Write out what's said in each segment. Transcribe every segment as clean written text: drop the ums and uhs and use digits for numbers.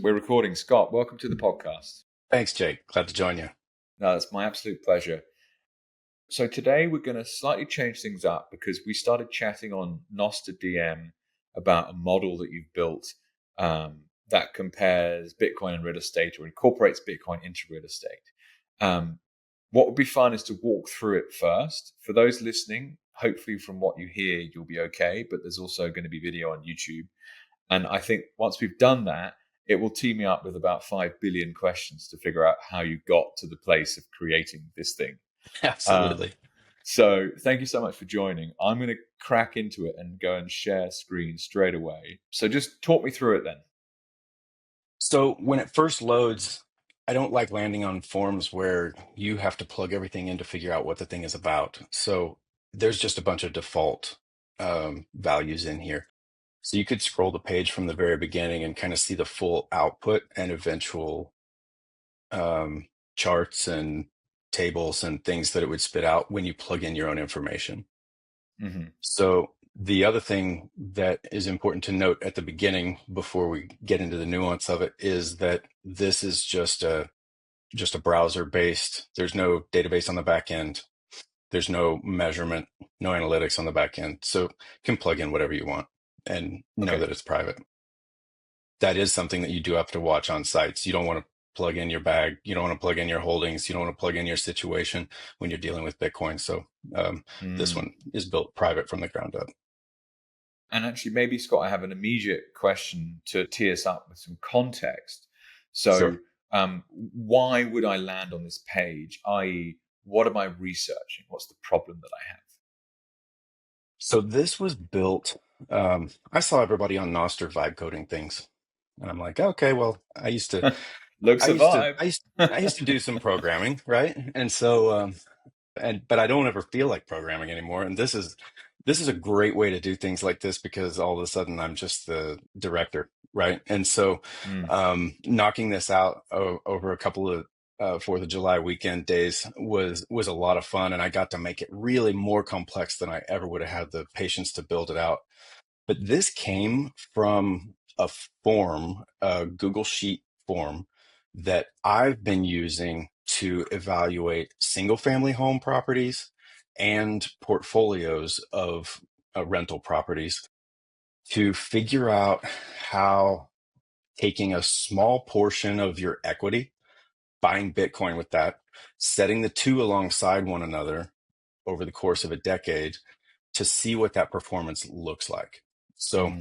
We're recording. Scott, welcome to the podcast. Thanks, Jake. Glad to join you. No, it's my absolute pleasure. So today we're going to slightly change things up because we started chatting on Nostr DM about a model that you've built that compares Bitcoin and real estate or incorporates Bitcoin into real estate. What would be fun is to walk through it first. For those listening, hopefully from what you hear, you'll be okay, but there's also going to be video on YouTube. And I think once we've done that, it will tee me up with about 5 billion questions to figure out how you got to the place of creating this thing. Absolutely. So thank you so much for joining. I'm going to crack into it and go and share screen straight away. So just talk me through it then. So when it first loads, I don't like landing on forms where you have to plug everything in to figure out what the thing is about. So there's just a bunch of default values in here. So you could scroll the page from the very beginning and kind of see the full output and eventual charts and tables and things that it would spit out when you plug in your own information. Mm-hmm. So the other thing that is important to note at the beginning before we get into the nuance of it is that this is just a browser based. There's no database on the back end. There's no measurement, no analytics on the back end. So you can plug in whatever you want and know that it's private. That is something that you do have to watch on sites. You don't want to plug in your bag. You don't want to plug in your holdings. You don't want to plug in your situation when you're dealing with Bitcoin. So this one is built private from the ground up. And actually, maybe, Scott, I have an immediate question to tee us up with some context. So Sure. Why would I land on this page? I.e., what am I researching? What's the problem that I have? So this was built, I saw everybody on Nostr vibe coding things. And I'm like, okay, well, I used to do some programming, right? And so, but I don't ever feel like programming anymore. And this is a great way to do things like this because all of a sudden I'm just the director, right? And so, knocking this out over a couple of 4th of July weekend days was a lot of fun, and I got to make it really more complex than I ever would have had the patience to build it out. But this came from a form, a Google Sheet form that I've been using to evaluate single-family home properties and portfolios of rental properties to figure out how taking a small portion of your equity, buying Bitcoin with that, setting the two alongside one another over the course of a decade to see what that performance looks like. So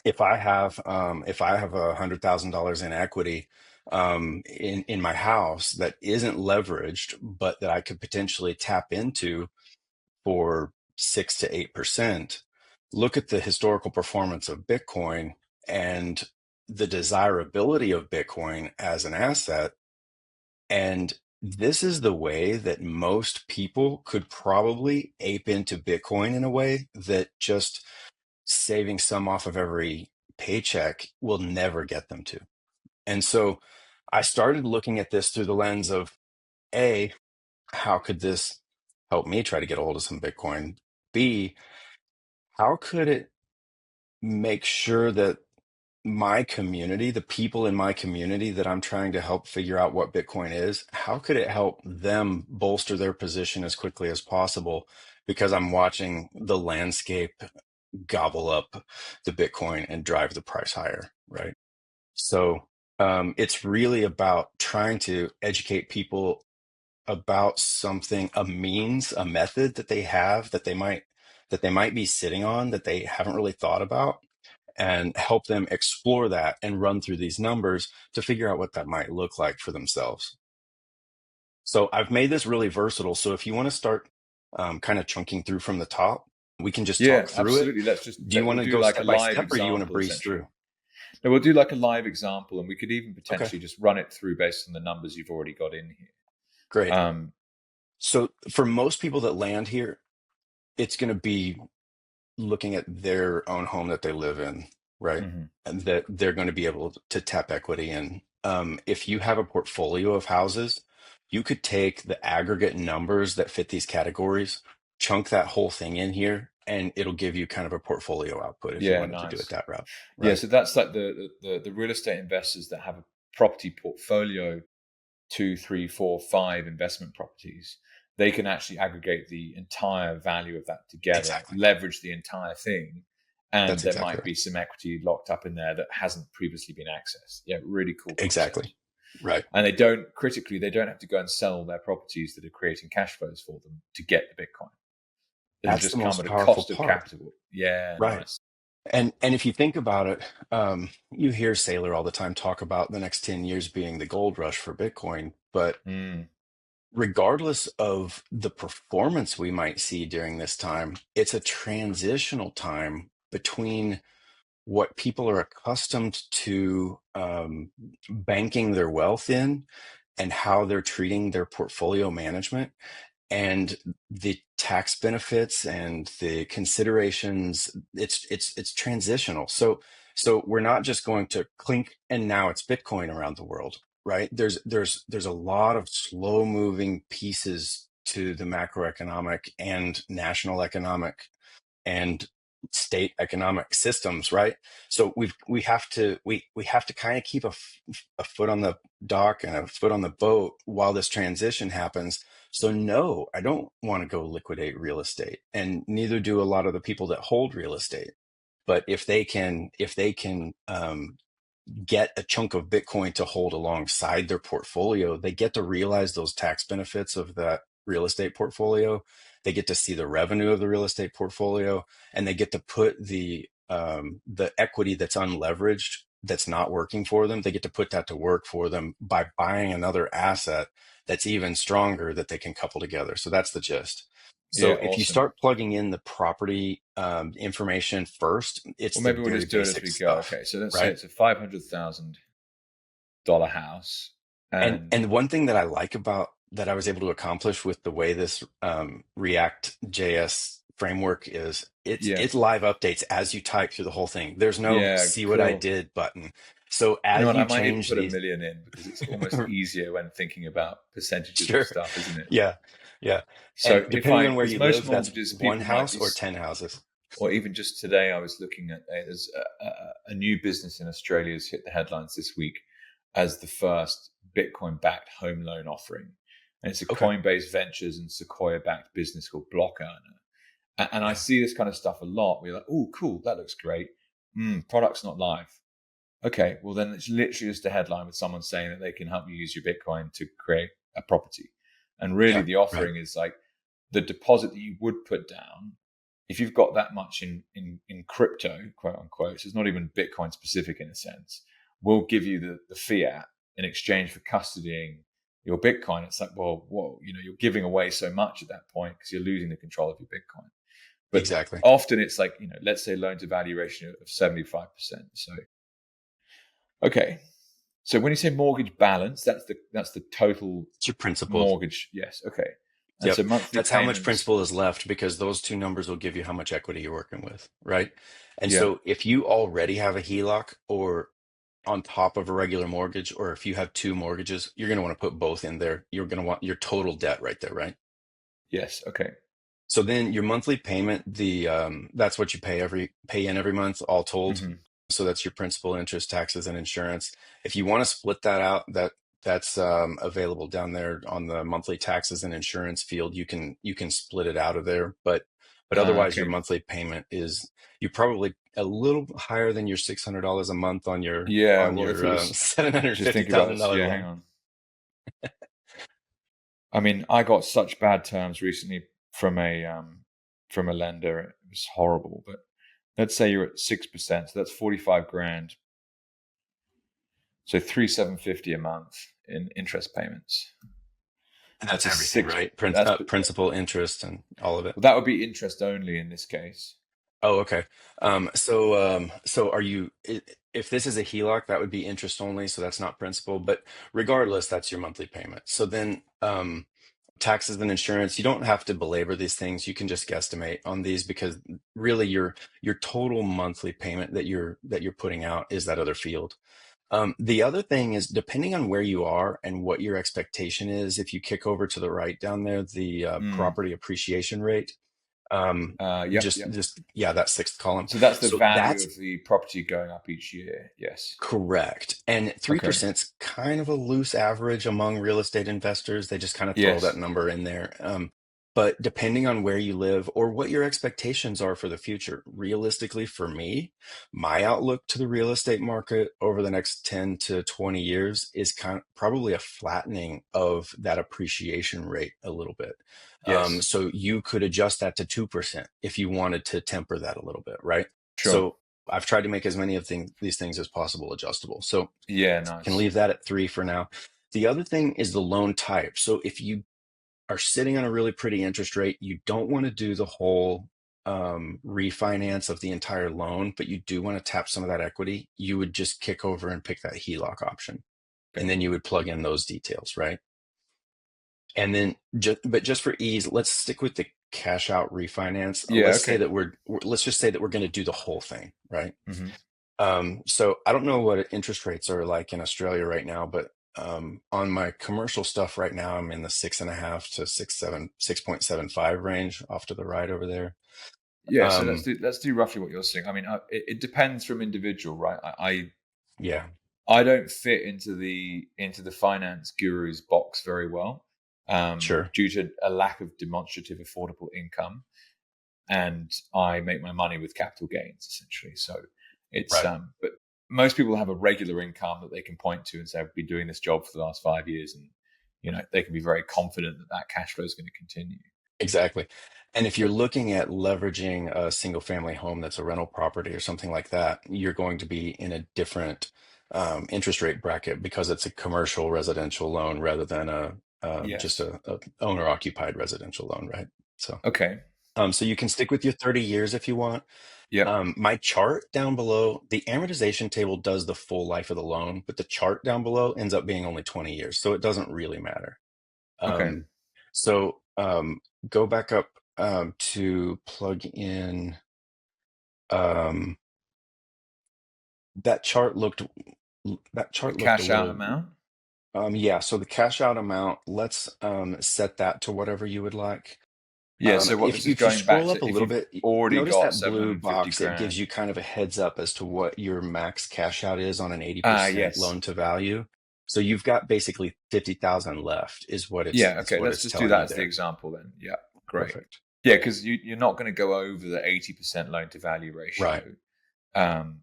if I have $100,000 in equity in my house that isn't leveraged, but that I could potentially tap into for 6 to 8%, look at the historical performance of Bitcoin and the desirability of Bitcoin as an asset. And this is the way that most people could probably ape into Bitcoin in a way that just saving some off of every paycheck will never get them to. And so I started looking at this through the lens of A, how could this help me try to get a hold of some Bitcoin? B, how could it make sure that my community, the people in my community that I'm trying to help figure out what Bitcoin is, how could it help them bolster their position as quickly as possible? Because I'm watching the landscape gobble up the Bitcoin and drive the price higher, right? So it's really about trying to educate people about something, a means, a method that they have that they might be sitting on that they haven't really thought about, and help them explore that and run through these numbers to figure out what that might look like for themselves. So I've made this really versatile. So if you want to start kind of chunking through from the top, we can just talk through absolutely. it. Do you want to go like a step by live step, or do you want to example, breeze through? No, we'll do like a live example, and we could even potentially Okay, just run it through based on the numbers you've already got in here. great. So for most people that land here, it's going to be looking at their own home that they live in, right? And that they're going to be able to tap equity in. If you have a portfolio of houses, you could take the aggregate numbers that fit these categories, chunk that whole thing in here, and it'll give you kind of a portfolio output if you Yeah, wanted to do it nice. that route, Yeah, right? so that's like the real estate investors that have a property portfolio, two, three, four, five investment properties. They can actually aggregate the entire value of that together, Exactly. leverage the entire thing, and That's there exactly might right. be some equity locked up in there that hasn't previously been accessed. Yeah, really cool Exactly. concept. Right. And they don't have to go and sell their properties that are creating cash flows for them to get the Bitcoin. It'll That's the just come most at a powerful cost of part. capital. Yeah, Right. nice. And if you think about it, you hear Saylor all the time talk about the next 10 years being the gold rush for Bitcoin. But Mm, regardless of the performance we might see during this time, it's a transitional time between what people are accustomed to banking their wealth in and how they're treating their portfolio management and the tax benefits and the considerations. It's transitional. So we're not just going to clink and now it's Bitcoin around the world, right? There's a lot of slow moving pieces to the macroeconomic and national economic and state economic systems, right? So we have to kind of keep a foot on the dock and a foot on the boat while this transition happens. So no, I don't want to go liquidate real estate, and neither do a lot of the people that hold real estate. But if they can get a chunk of Bitcoin to hold alongside their portfolio, they get to realize those tax benefits of that real estate portfolio. They get to see the revenue of the real estate portfolio, and they get to put the equity that's unleveraged, that's not working for them. They get to put that to work for them by buying another asset that's even stronger that they can couple together. So that's the gist. yeah, So if you awesome. start plugging in the property information first, it's Or the maybe we'll very just do it as basic we go. stuff, Okay, so let's say right? it's a $500,000 house, and And one thing that I like about that I was able to accomplish with the way this React JS framework is yeah, it live updates as you type through the whole thing. There's no yeah, see what I cool. did button. So You know as what? I you might even change put a these, million in because it's almost easier when thinking about percentages of sure, stuff, isn't it? yeah, yeah. So And if depending I, on where because you most live, that's mortgages, one people might house be, or 10 houses. or even just today, I was looking at there's a new business in Australia has hit the headlines this week as the first Bitcoin-backed home loan offering, and it's a Okay. Coinbase Ventures and Sequoia-backed business called Block Earner. And I Yeah, see this kind of stuff a lot. We're like, oh, cool, that looks great. Product's not live. Okay, well then it's literally just a headline with someone saying that they can help you use your Bitcoin to create a property. And really yeah, the right. offering is like the deposit that you would put down, if you've got that much in crypto, quote unquote, so it's not even Bitcoin specific in a sense, we'll give you the fiat in exchange for custodying your Bitcoin. It's like, well, whoa, you're giving away so much at that point because you're losing the control of your Bitcoin. But Exactly. often it's like, let's say loan to value ratio of 75%. So, okay. So when you say mortgage balance, that's the total It's your principal. mortgage. Yes. Okay. And so Yep. monthly That's how much payments. principal is left because those two numbers will give you how much equity you're working with, right? And Yeah. so if you already have a HELOC or on top of a regular mortgage, or if you have two mortgages, you're going to want to put both in there. You're going to want your total debt right there, right? Yes. Okay. So then your monthly payment, the that's what you pay in every month, all told. Hmm. So that's your principal, interest, taxes, and insurance. If you want to split that out, that's available down there on the monthly taxes and insurance field. You can split it out of there, but otherwise your Okay. monthly payment is you probably a little higher than your $600 a month on your Yeah. on Well, if your it was seven hundred just fifty think about thousand this. dollar Yeah. Hang loan. on. I mean, I got such bad terms recently from a lender. It was horrible. But let's say you're at 6%, so that's 45 grand. So 3,750 a month in interest payments. And that's That's a everything, six. right? That's Principal, interest, and all of it. Well, that would be interest only in this case. Oh, okay. So are you, if this is a HELOC, that would be interest only, so that's not principal, but regardless, that's your monthly payment. So then, taxes and insurance, you don't have to belabor these things. You can just guesstimate on these because really your total monthly payment that you're putting out is that other field. The other thing is depending on where you are and what your expectation is, if you kick over to the right down there, the Mm, property appreciation rate. Yep, yep. Yeah, that sixth column. So that's the So value that's of the property going up each year. Yes. correct. And Okay. 3% is kind of a loose average among real estate investors. They just kind of throw that Yes. number in there. But depending on where you live or what your expectations are for the future, realistically, for me, my outlook to the real estate market over the next 10 to 20 years is probably a flattening of that appreciation rate a little bit. Yes. So you could adjust that to 2% if you wanted to temper that a little bit, right? Sure. So I've tried to make as many of these things as possible adjustable. So Yeah. can Nice. leave that at 3 for now. The other thing is the loan type. So if you are sitting on a really pretty interest rate, you don't want to do the whole refinance of the entire loan, but you do want to tap some of that equity, you would just kick over and pick that HELOC option. And Okay. then you would plug in those details, right? And then just for ease, let's stick with the cash out refinance. Yeah. Okay. Let's just say that we're going to do the whole thing, right? Hmm. So I don't know what interest rates are like in Australia right now, but on my commercial stuff right now, I'm in the 6.5 to 6.75 range off to the right over there. Yeah. So Um, let's do roughly what you're saying. I mean, it depends from individual, right? yeah, I don't fit into the finance guru's box very well, sure. due to a lack of demonstrative affordable income, and I make my money with capital gains essentially. So it's Right. but most people have a regular income that they can point to and say, "I've been doing this job for the last 5 years," and they can be very confident that that cash flow is going to continue. Exactly. And if you're But looking at leveraging a single family home that's a rental property or something like that, you're going to be in a different interest rate bracket because it's a commercial residential loan rather than just yes, a owner occupied residential loan, right? So, okay, so you can stick with your 30 years if you want. yep, My chart down below, the amortization table does the full life of the loan, but the chart down below ends up being only 20 years, so it doesn't really matter. okay, Um, so go back up to plug in. Um, that chart looked the a cash out little. amount. Yeah. So the cash out amount, let's set that to whatever you would like. Yeah. So what this is If you going back scroll up a to, if little you've bit, already notice got that seven blue hundred fifty box. It gives grand. you kind of a heads up as to what your max cash out is on an Ah, 80% yes. loan to value. So you've got basically 50,000 left, is what Yeah, it's okay. what Let's it's just do telling that you as the there. example then. Yeah, great. Perfect. Yeah, because you're not going to go over the 80% loan to value Right. ratio,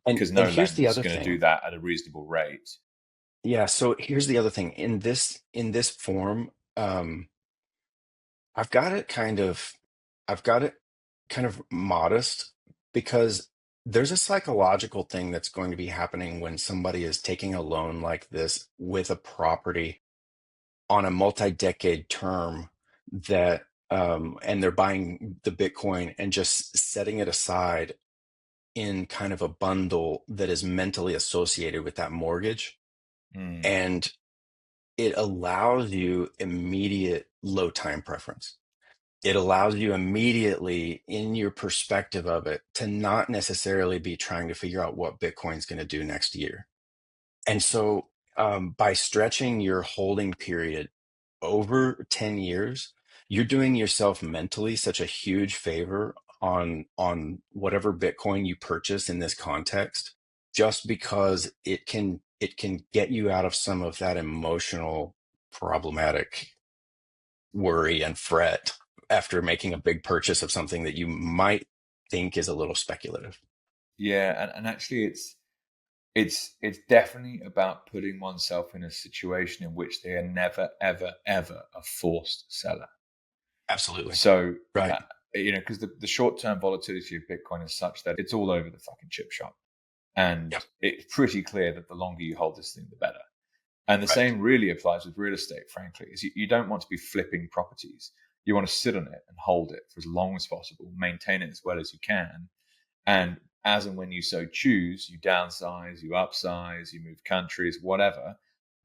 And because no here's the lender is other going to do thing. that at a reasonable rate. Yeah, so here's the other thing. In this form, I've got it kind of I've got it kind of modest because there's a psychological thing that's going to be happening when somebody is taking a loan like this with a property on a multi-decade term that and they're buying the Bitcoin and just setting it aside in kind of a bundle that is mentally associated with that mortgage. Mm, And it allows you immediate low time preference. It allows you immediately in your perspective of it to not necessarily be trying to figure out what Bitcoin's going to do next year. And so by stretching your holding period over 10 years, you're doing yourself mentally such a huge favor on whatever Bitcoin you purchase in this context, just because it can get you out of some of that emotional problematic worry and fret after making a big purchase of something that you might think is a little speculative. yeah, and actually, it's definitely about putting oneself in a situation in which they are never, ever, ever a forced seller. Absolutely. So, Right. uh, because the short term volatility of Bitcoin is such that it's all over the fucking chip shop. And Yep. it's pretty clear that the longer you hold this thing, the better. And the Right. same really applies with real estate, frankly, is you don't want to be flipping properties. You want to sit on it and hold it for as long as possible, maintain it as well as you can. And as and when you so choose, you downsize, you upsize, you move countries, whatever.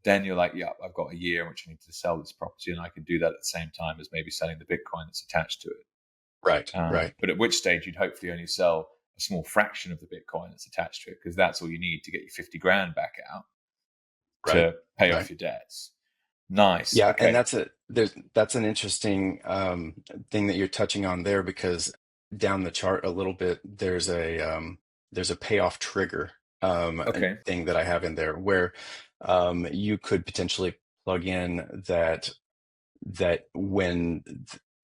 Then you're like, yeah, I've got a year in which I need to sell this property, and I can do that at the same time as maybe selling the Bitcoin that's attached to it. Right. Right. But at which stage you'd hopefully only sell a small fraction of the Bitcoin that's attached to it, because that's all you need to get your 50 grand back out Right. to pay off Right. your debts. Nice. Yeah, and Okay. that's an interesting thing that you're touching on there because down the chart a little bit, there's a payoff trigger Okay. thing that I have in there where you could potentially plug in that when,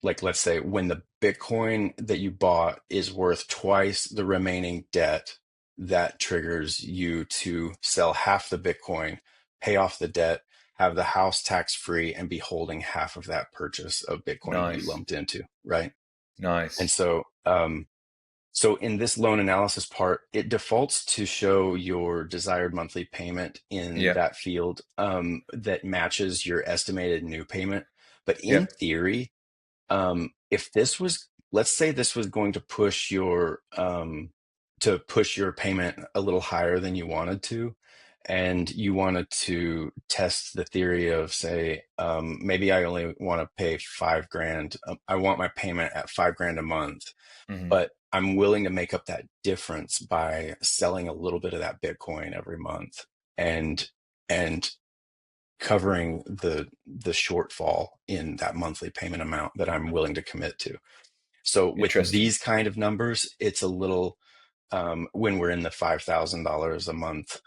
like, let's say when the Bitcoin that you bought is worth twice the remaining debt, that triggers you to sell half the Bitcoin, pay off the debt, have the house tax free, and be holding half of that purchase of Bitcoin that you Nice. lumped into, right? And Nice. so in this loan analysis part, it defaults to show your desired monthly payment in Yep. that field that matches your estimated new payment. But in Yep. theory, if this was, let's say this was going to push your payment a little higher than you wanted to, and you wanted to test the theory of, say, maybe I only want to pay 5 grand. I want my payment at 5 grand a month, Hmm. but I'm willing to make up that difference by selling a little bit of that Bitcoin every month and and covering the shortfall in that monthly payment amount that I'm willing to commit to. So with Interesting. these kind of numbers, it's a little when we're in the $5,000 a month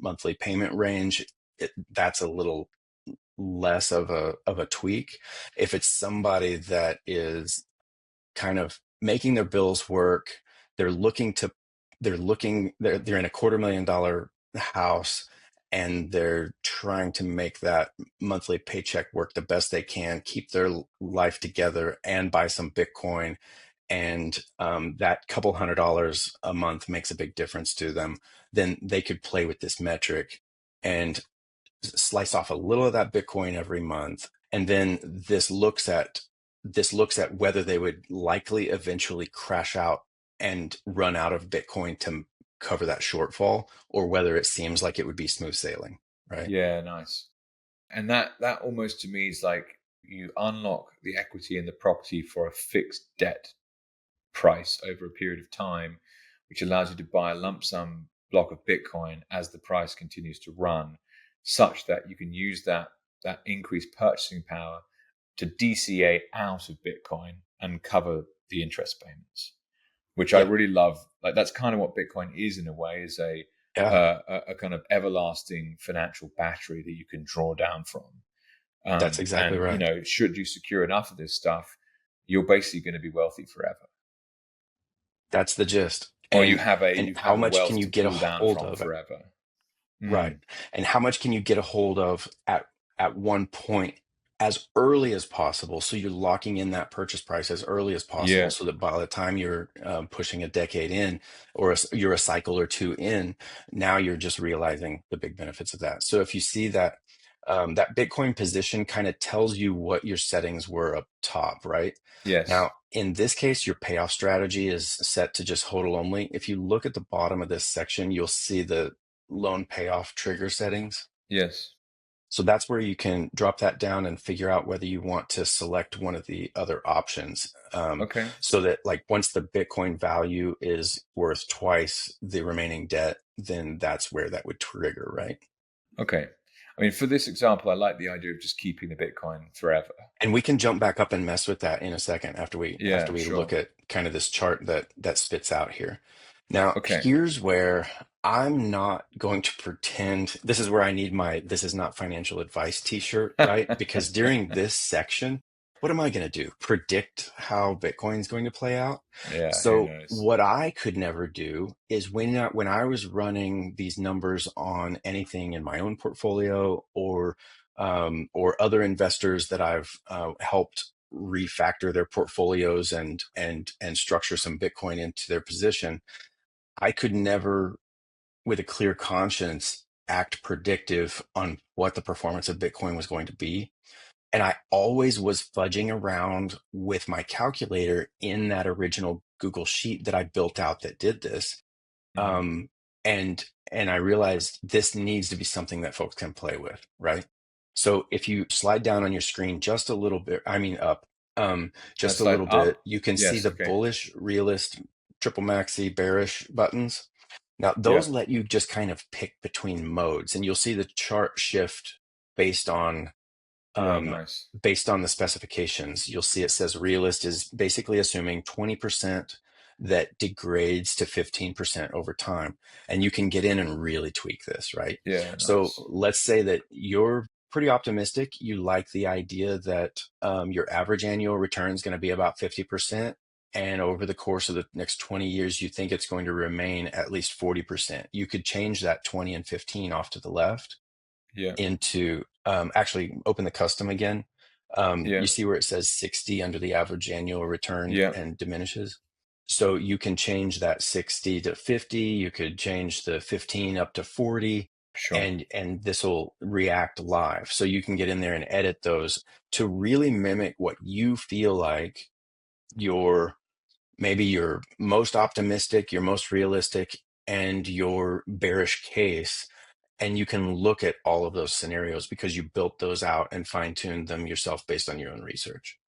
monthly payment range, that's a little less of a tweak. If it's somebody that is kind of making their bills work. They're looking to, they're in a $250,000 house and they're trying to make that monthly paycheck work the best they can, keep their life together and buy some Bitcoin. And that couple $100 a month makes a big difference to them. Then they could play with this metric and slice off a little of that Bitcoin every month. And then this looks at whether they would likely eventually crash out and run out of Bitcoin to cover that shortfall, or whether it seems like it would be smooth sailing, right? Yeah, nice. And that almost to me is like you unlock the equity in the property for a fixed debt price over a period of time, which allows you to buy a lump sum block of Bitcoin as the price continues to run, such that you can use that increased purchasing power to DCA out of Bitcoin and cover the interest payments, which I Yeah, really love. Like that's kind of what Bitcoin is in a way, is yeah, a kind of everlasting financial battery that you can draw down from. that's exactly And right. should you secure enough of this stuff, you're basically going to be wealthy forever, That's the gist. or you And how have a much can wealth you to get a pull down hold from of? forever. Right. Mm, And how much can you get a hold of at one point as early as possible? So you're locking in that purchase price as early as possible, yeah. so that by the time you're pushing a decade in, or you're a cycle or two in, now you're just realizing the big benefits of that. So if you see that that Bitcoin position kind of tells you what your settings were up top, right? Yes. Now, in this case, your payoff strategy is set to just HODL only. If you look at the bottom of this section, you'll see the loan payoff trigger settings. Yes. So that's where you can drop that down and figure out whether you want to select one of the other options. Okay. So that, like, once the Bitcoin value is worth twice the remaining debt, then that's where that would trigger, right? Okay. I mean, for this example, I like the idea of just keeping the Bitcoin forever. And we can jump back up and mess with that in a second after Yeah. we look Sure. at kind of this chart that spits out here. Now, Okay. here's where I'm not going to pretend this is where I need my "this is not financial advice" t-shirt, right? Because during this section, what am I going to do? Predict how Bitcoin's going to play out? Yeah. Who So knows? what I could never do is when I was running these numbers on anything in my own portfolio, or other investors that I've helped refactor their portfolios and structure some Bitcoin into their position, I could never, with a clear conscience, act predictive on what the performance of Bitcoin was going to be. And I always was fudging around with my calculator in that original Google sheet that I built out that did this. Hmm. Um, and and I realized this needs to be something that folks can play with, right? So if you slide down on your screen just a little bit, I mean up, just a Slide little bit, up. you can see Yes. the Okay. bullish, realist, triple maxi, bearish buttons. Now Yeah. those let you just kind of pick between modes, and you'll see the chart shift based on Yeah. um, Nice. based on the specifications. You'll see it says realist is basically assuming 20% that degrades to 15% over time. And you can get in and really tweak this, right? Yeah, So nice. let's say that you're pretty optimistic. You like the idea that your average annual return is going to be about 50%. And over the course of the next 20 years, you think it's going to remain at least 40%. You could change that 20 and 15 off to the left Yeah, into actually open the custom again. yeah, You see where it says 60 under the average annual return yeah, and diminishes. So you can change that 60 to 50. You could change the 15 up to 40, sure. and this will react live. So you can get in there and edit those to really mimic what you feel like your maybe your most optimistic, your most realistic, and your bearish case. And you can look at all of those scenarios because you built those out and fine-tuned them yourself based on your own research.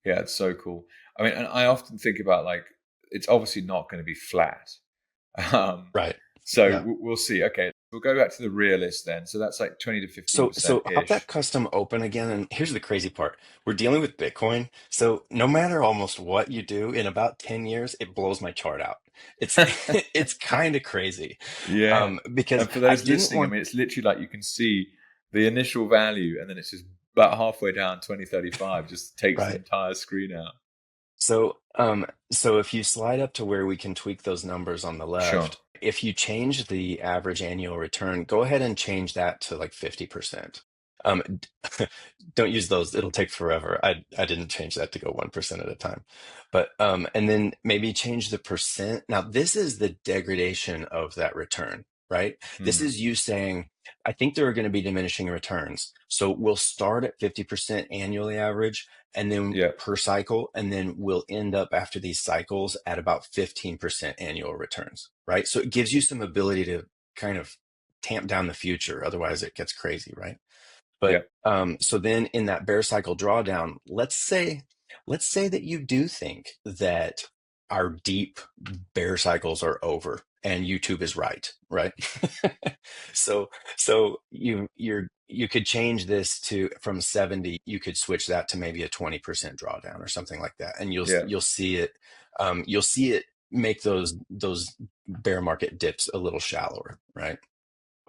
Yeah, it's so cool. I mean, and I often think about like it's obviously not going to be flat. Um, Right. so Yeah. we'll see. Okay, we'll go back to the realist then. So that's like 20 to 15 So percent hop that ish. custom open again. And here's the crazy part. We're dealing with Bitcoin. So no matter almost what you do in about 10 years, it blows my chart out. It's it's kind of crazy. Yeah. Because And for I those didn't listening, I want mean, it's literally like you can see the initial value and then it's just about halfway down 2035, just takes the right. entire screen out. So if you slide up to where we can tweak those numbers on the Sure. left, if you change the average annual return, go ahead and change that to like 50%. Don't use those. It'll take forever. I didn't change that to go 1% at a time. But and then maybe change the percent. Now, this is the degradation of that return, right? This Hmm. is you saying, I think there are going to be diminishing returns. So we'll start at 50% annually average and then Yeah. per cycle, and then we'll end up after these cycles at about 15% annual returns, right? So it gives you some ability to kind of tamp down the future. Otherwise, it gets crazy, right? Yeah. But so then in that bear cycle drawdown, let's say that you do think that our deep bear cycles are over and YouTube is right, right? so you could change this to from 70, you could switch that to maybe a 20% drawdown or something like that. And Yeah. you'll see it make those bear market dips a little shallower, right?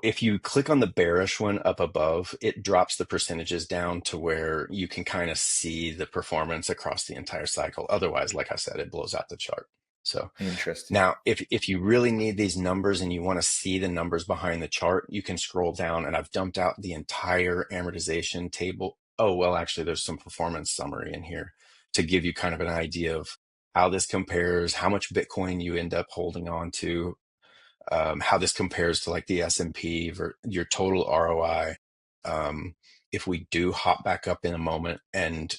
If you click on the bearish one up above, it drops the percentages down to where you can kind of see the performance across the entire cycle. Otherwise, like I said, it blows out the chart. So Interesting. now, if you really need these numbers and you want to see the numbers behind the chart, you can scroll down, and I've dumped out the entire amortization table. Oh, well, actually, there's some performance summary in here to give you kind of an idea of how this compares, how much Bitcoin you end up holding on to, how this compares to like the S&P, your total ROI. Um, if we do hop back up in a moment and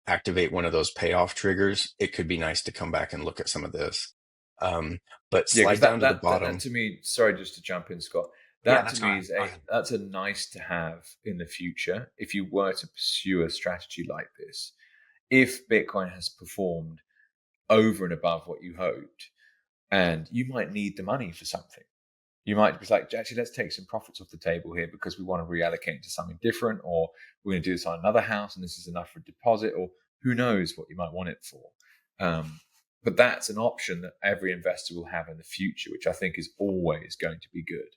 activate one of those payoff triggers, it could be nice to come back and look at some of this. But Yeah, because slide down to the bottom. to me, sorry, just to jump in, Scott. Yeah, That to that's me fine. is Go a ahead. that's a nice to have in the future if you were to pursue a strategy like this. If Bitcoin has performed over and above what you hoped, and you might need the money for something. You might be like, actually, let's take some profits off the table here because we want to reallocate into something different, or we're going to do this on another house and this is enough for a deposit, or who knows what you might want it for. But that's an option that every investor will have in the future, which I think is always going to be good.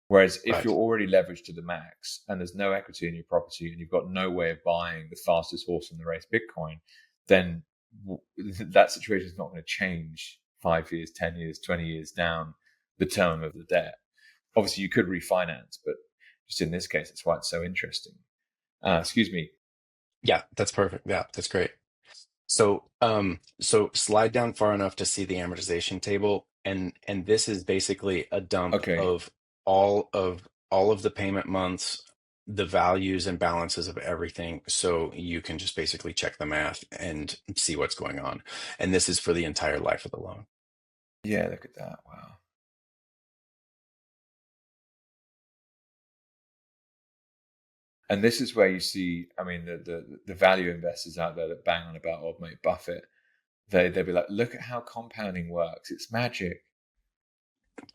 Whereas if you're Right, already leveraged to the max and there's no equity in your property and you've got no way of buying the fastest horse in the race, Bitcoin, then that situation is not going to change 5 years, 10 years, 20 years down the term of the debt. Obviously, you could refinance, but just in this case, that's why it's so interesting. Excuse me. yeah, that's perfect. Yeah, that's great. So slide down far enough to see the amortization table, and this is basically a dump Okay. of all of the payment months, the values and balances of everything, so you can just basically check the math and see what's going on. And this is for the entire life of the loan. Yeah, look at that. Wow. And this is where you see, I mean, the value investors out there that bang on about old mate Buffett, they'd be like, look at how compounding works. It's magic.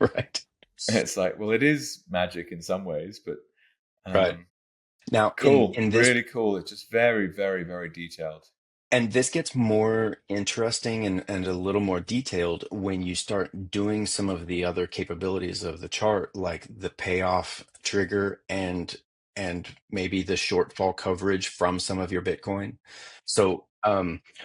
Right. And it's like, well, it is magic in some ways, but Right. um, Now, in cool, in this really cool. It's just very, very, very detailed. And this gets more interesting and a little more detailed when you start doing some of the other capabilities of the chart, like the payoff trigger and maybe the shortfall coverage from some of your Bitcoin. So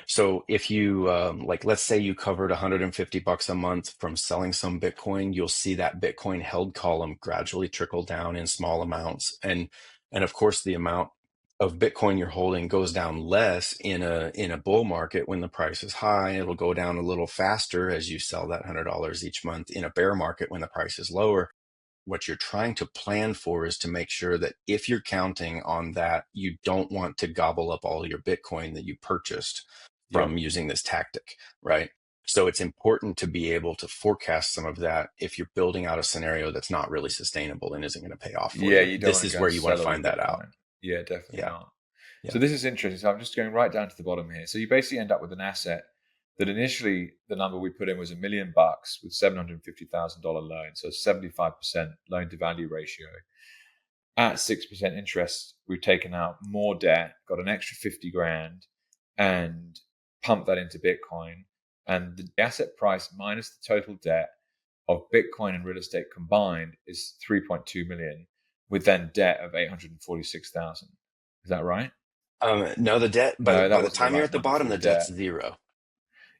so if you like, let's say you covered $150 a month from selling some Bitcoin, you'll see that Bitcoin held column gradually trickle down in small amounts. And of course the amount of Bitcoin you're holding goes down less in a bull market when the price is high. It'll go down a little faster as you sell that $100 each month. In a bear market when the price is lower, what you're trying to plan for is to make sure that if you're counting on that, you don't want to gobble up all your Bitcoin that you purchased from Yep. using this tactic, right? So it's important to be able to forecast some of that if you're building out a scenario that's not really sustainable and isn't going to pay off for Yeah, you. you don't This want to is go where and you want sell to all your find that out. Bitcoin. Yeah, definitely Yeah. not. So Yeah. this is interesting. So I'm just going right down to the bottom here. So you basically end up with an asset that initially the number we put in was $1 million with $750,000 loan. So 75% loan to value ratio. At 6% interest, we've taken out more debt, got an extra 50 grand, and pumped that into Bitcoin. And the asset price minus the total debt of Bitcoin and real estate combined is 3.2 million, with then debt of 846,000. Is that right? No, the debt, No, by that the wasn't the time you're right at the number for bottom, the the debt's debt. zero.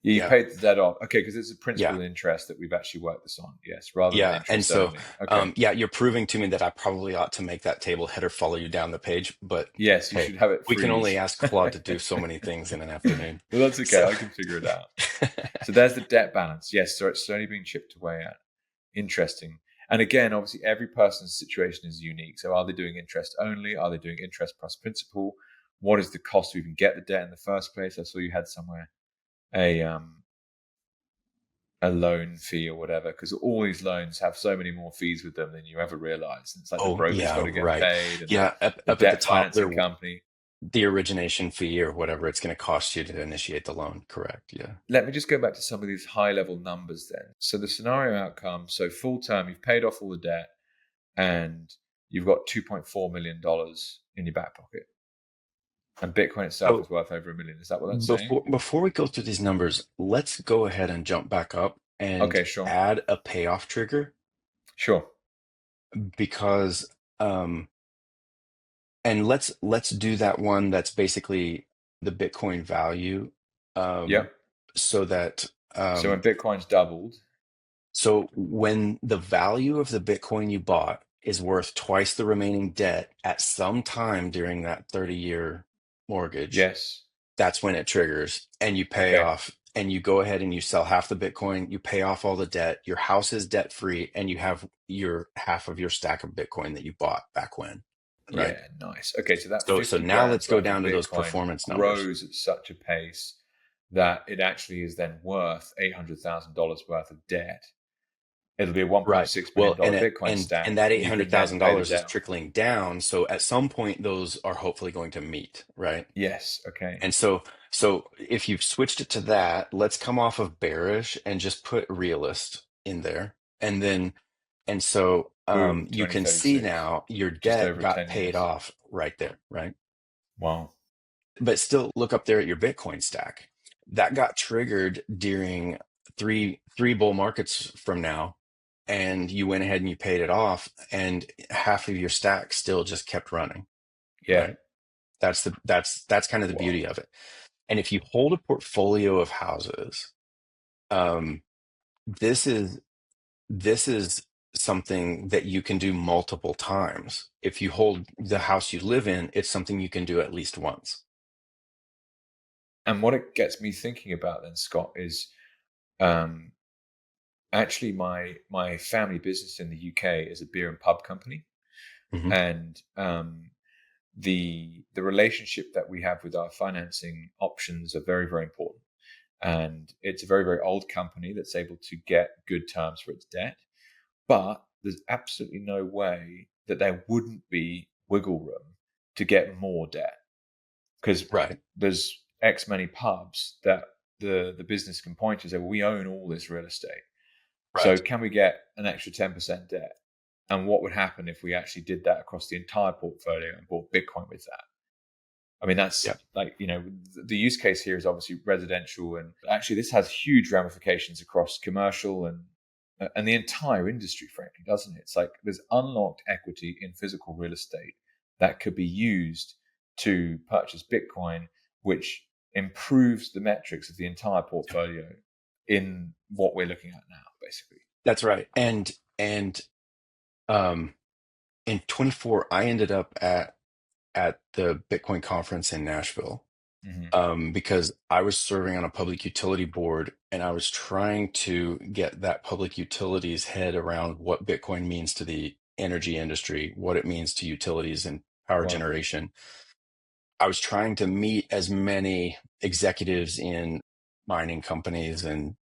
Yeah, you Yeah. paid the debt off. Okay, because it's a principal Yeah. and interest that we've actually worked this on. Yes, rather than Yeah. And interest so, only. Okay. yeah, you're proving to me that I probably ought to make that table header follow you down the page. But Yes, you hey, should have it we can only freeze. ask Claude to do so many things in an afternoon. Well, that's okay. So, I can figure it out. So there's the debt balance. Yes, so it's slowly being chipped away at. Interesting. And again, obviously, every person's situation is unique. So are they doing interest only? Are they doing interest plus principal? What is the cost to even get the debt in the first place? I saw you had somewhere a loan fee or whatever, because all these loans have so many more fees with them than you ever realize. It's like the oh, broker's got yeah, to get right. paid and Yeah. the Up at the debt top financing there, company. the origination fee or whatever it's going to cost you to initiate the loan. Correct. Yeah. Let me just go back to some of these high level numbers then. So the scenario outcome, so full term, you've paid off all the debt and you've got $2.4 million in your back pocket. And Bitcoin itself So is worth over $1 million. Is that what that's saying? before we go through these numbers, let's go ahead and jump back up and Okay, sure. add a payoff trigger Sure. because and let's do that one that's basically the Bitcoin value, um, Yep. so that So when Bitcoin's doubled, so when the value of the Bitcoin you bought is worth twice the remaining debt at some time during that 30-year mortgage, yes. that's when it triggers and you pay Okay. off and you go ahead and you sell half the Bitcoin, you pay off all the debt, your house is debt free, and you have your half of your stack of Bitcoin that you bought back when, right? Yeah, nice. Okay, so that So 50 now let's grand's go worth of down to those Bitcoin performance numbers. grows at such a pace that it actually is then worth $800,000 worth of debt. It'll be a Right. $1.6 million Well, Bitcoin and stack, that and eight you hundred can then thousand pay the dollars is debt off. trickling down. So at some point, those are hopefully going to meet, right? Yes. Okay. And so if you've switched it to that, let's come off of bearish and just put realist in there. And then and so Boom, you can see 2036. now your Just debt over got 10 paid years. off right there, right? Wow. But still look up there at your Bitcoin stack. That got triggered during three bull markets from now, and you went ahead and you paid it off, and half of your stack still just kept running, Yeah. right? That's kind of the Wow. beauty of it. And if you hold a portfolio of houses, um, this is this is something that you can do multiple times. If you hold the house you live in, it's something you can do at least once. And what it gets me thinking about then, Scott, is um, actually my family business in the UK is a beer and pub company, Hmm. and the relationship that we have with our financing options are very, very important. And it's a very, very old company that's able to get good terms for its debt. But there's absolutely no way that there wouldn't be wiggle room to get more debt, because Right, there's X many pubs that the business can point to and say, well, we own all this real estate. So right. can we get an extra 10% debt? And what would happen if we actually did that across the entire portfolio and bought Bitcoin with that? I mean, Yeah, that's like, the use case here is obviously residential, and actually this has huge ramifications across commercial and the entire industry, frankly, doesn't it? It's like there's unlocked equity in physical real estate that could be used to purchase Bitcoin, which improves the metrics of the entire portfolio in what we're looking at now, basically. that's right. And um, in 24, I ended up at the Bitcoin conference in Nashville, Hmm. because I was serving on a public utility board and I was trying to get that public utilities head around what Bitcoin means to the energy industry, what it means to utilities and power Wow. generation. I was trying to meet as many executives in mining companies and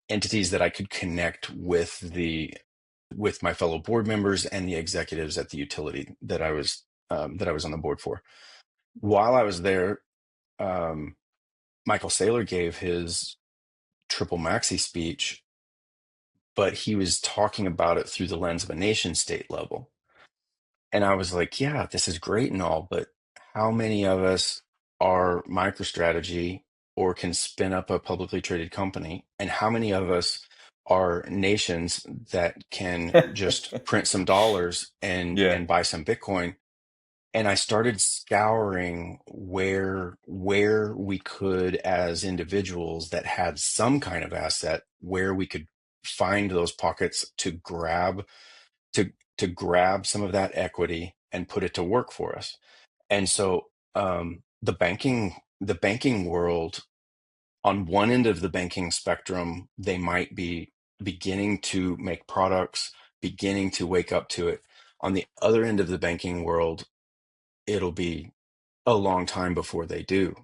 entities that I could connect with my fellow board members and the executives at the utility that I was on the board for. While I was there, um, Michael Saylor gave his triple maxi speech, but he was talking about it through the lens of a nation state level. And I was like, yeah, this is great and all, but how many of us are MicroStrategy or can spin up a publicly traded company? And how many of us are nations that can just print some dollars Yeah. and buy some Bitcoin? And I started scouring where we could, as individuals that had some kind of asset, where we could find those pockets to grab some of that equity and put it to work for us. And so the banking world, on one end of the banking spectrum, they might be beginning to make products, beginning to wake up to it. On the other end of the banking world, it'll be a long time before they do,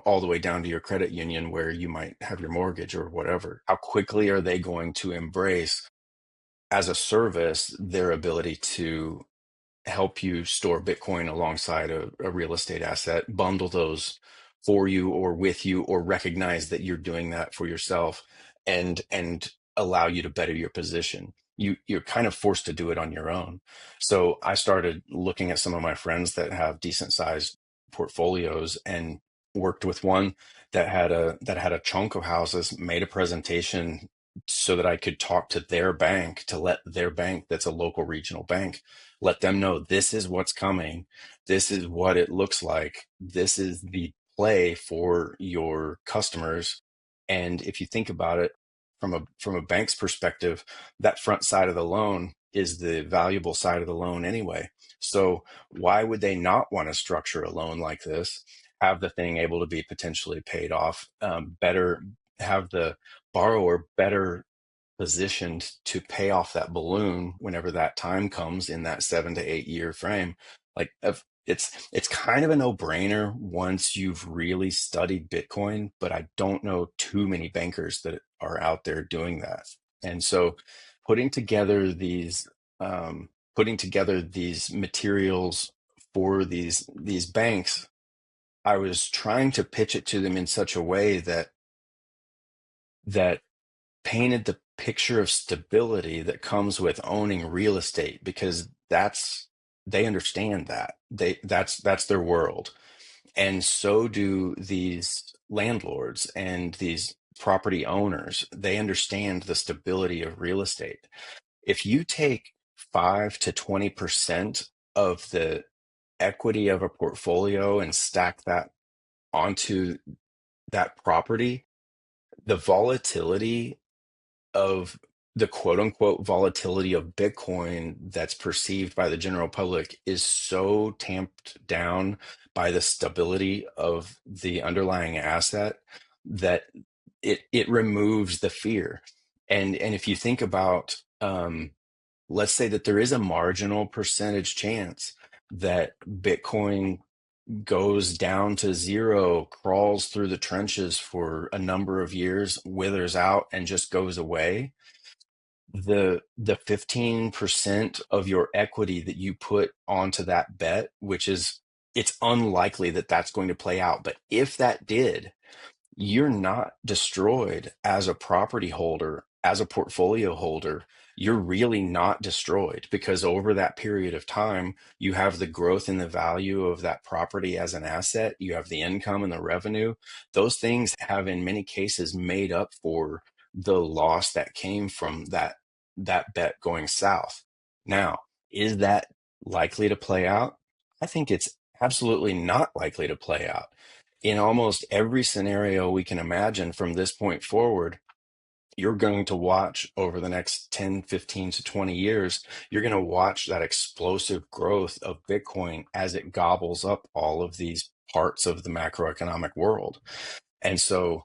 all the way down to your credit union where you might have your mortgage or whatever. How quickly are they going to embrace as a service their ability to help you store Bitcoin alongside a real estate asset, bundle those for you or with you, or recognize that you're doing that for yourself and allow you to better your position. You're kind of forced to do it on your own. So I started looking at some of my friends that have decent sized portfolios and worked with one that had a chunk of houses, made a presentation so that I could talk to their bank, to let their bank, that's a local regional bank, let them know this is what's coming. This is what it looks like. This is the play for your customers. And if you think about it from a bank's perspective, that front side of the loan is the valuable side of the loan anyway. So why would they not want to structure a loan like this, have the thing able to be potentially paid off, better, have the borrower better positioned to pay off that balloon whenever that time comes in that 7 to 8 year frame. Like it's kind of a no-brainer once you've really studied Bitcoin, but I don't know too many bankers that are out there doing that. And so putting together these putting together these materials for these banks, I was trying to pitch it to them in such a way that painted the picture of stability that comes with owning real estate, because they understand that's their world. And so do these landlords and these property owners. They understand the stability of real estate. If you take 5 to 20% of the equity of a portfolio and stack that onto that property, the volatility of the quote unquote volatility of Bitcoin that's perceived by the general public is so tamped down by the stability of the underlying asset that it removes the fear. And if you think about, let's say that there is a marginal percentage chance that Bitcoin goes down to zero, crawls through the trenches for a number of years, withers out, and just goes away, the 15% of your equity that you put onto that bet, which is, it's unlikely that that's going to play out, but if that did, you're not destroyed as a property holder, as a portfolio holder, you're really not destroyed, because over that period of time, you have the growth in the value of that property as an asset, you have the income and the revenue. Those things have in many cases made up for the loss that came from that bet going south. Now, is that likely to play out? I think it's absolutely not likely to play out. In almost every scenario we can imagine from this point forward, you're going to watch over the next 10, 15 to 20 years, you're going to watch that explosive growth of Bitcoin as it gobbles up all of these parts of the macroeconomic world. And so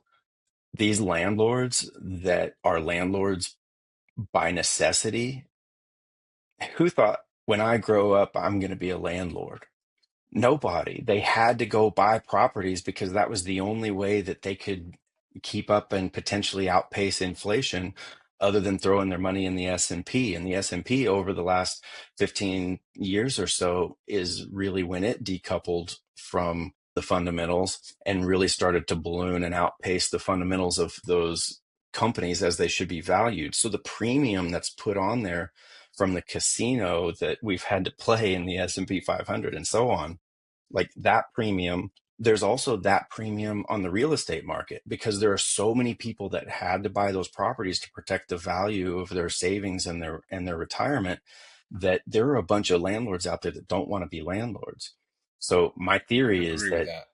these landlords that are landlords by necessity, who thought when I grow up, I'm going to be a landlord? Nobody. They had to go buy properties because that was the only way that they could keep up and potentially outpace inflation, other than throwing their money in the S&P. And the S&P over the last 15 years or so is really when it decoupled from the fundamentals and really started to balloon and outpace the fundamentals of those companies as they should be valued. So the premium that's put on there from the casino that we've had to play in the S&P 500 and so on, like that premium, there's also that premium on the real estate market, because there are so many people that had to buy those properties to protect the value of their savings and their retirement, that there are a bunch of landlords out there that don't want to be landlords. So I agree with that.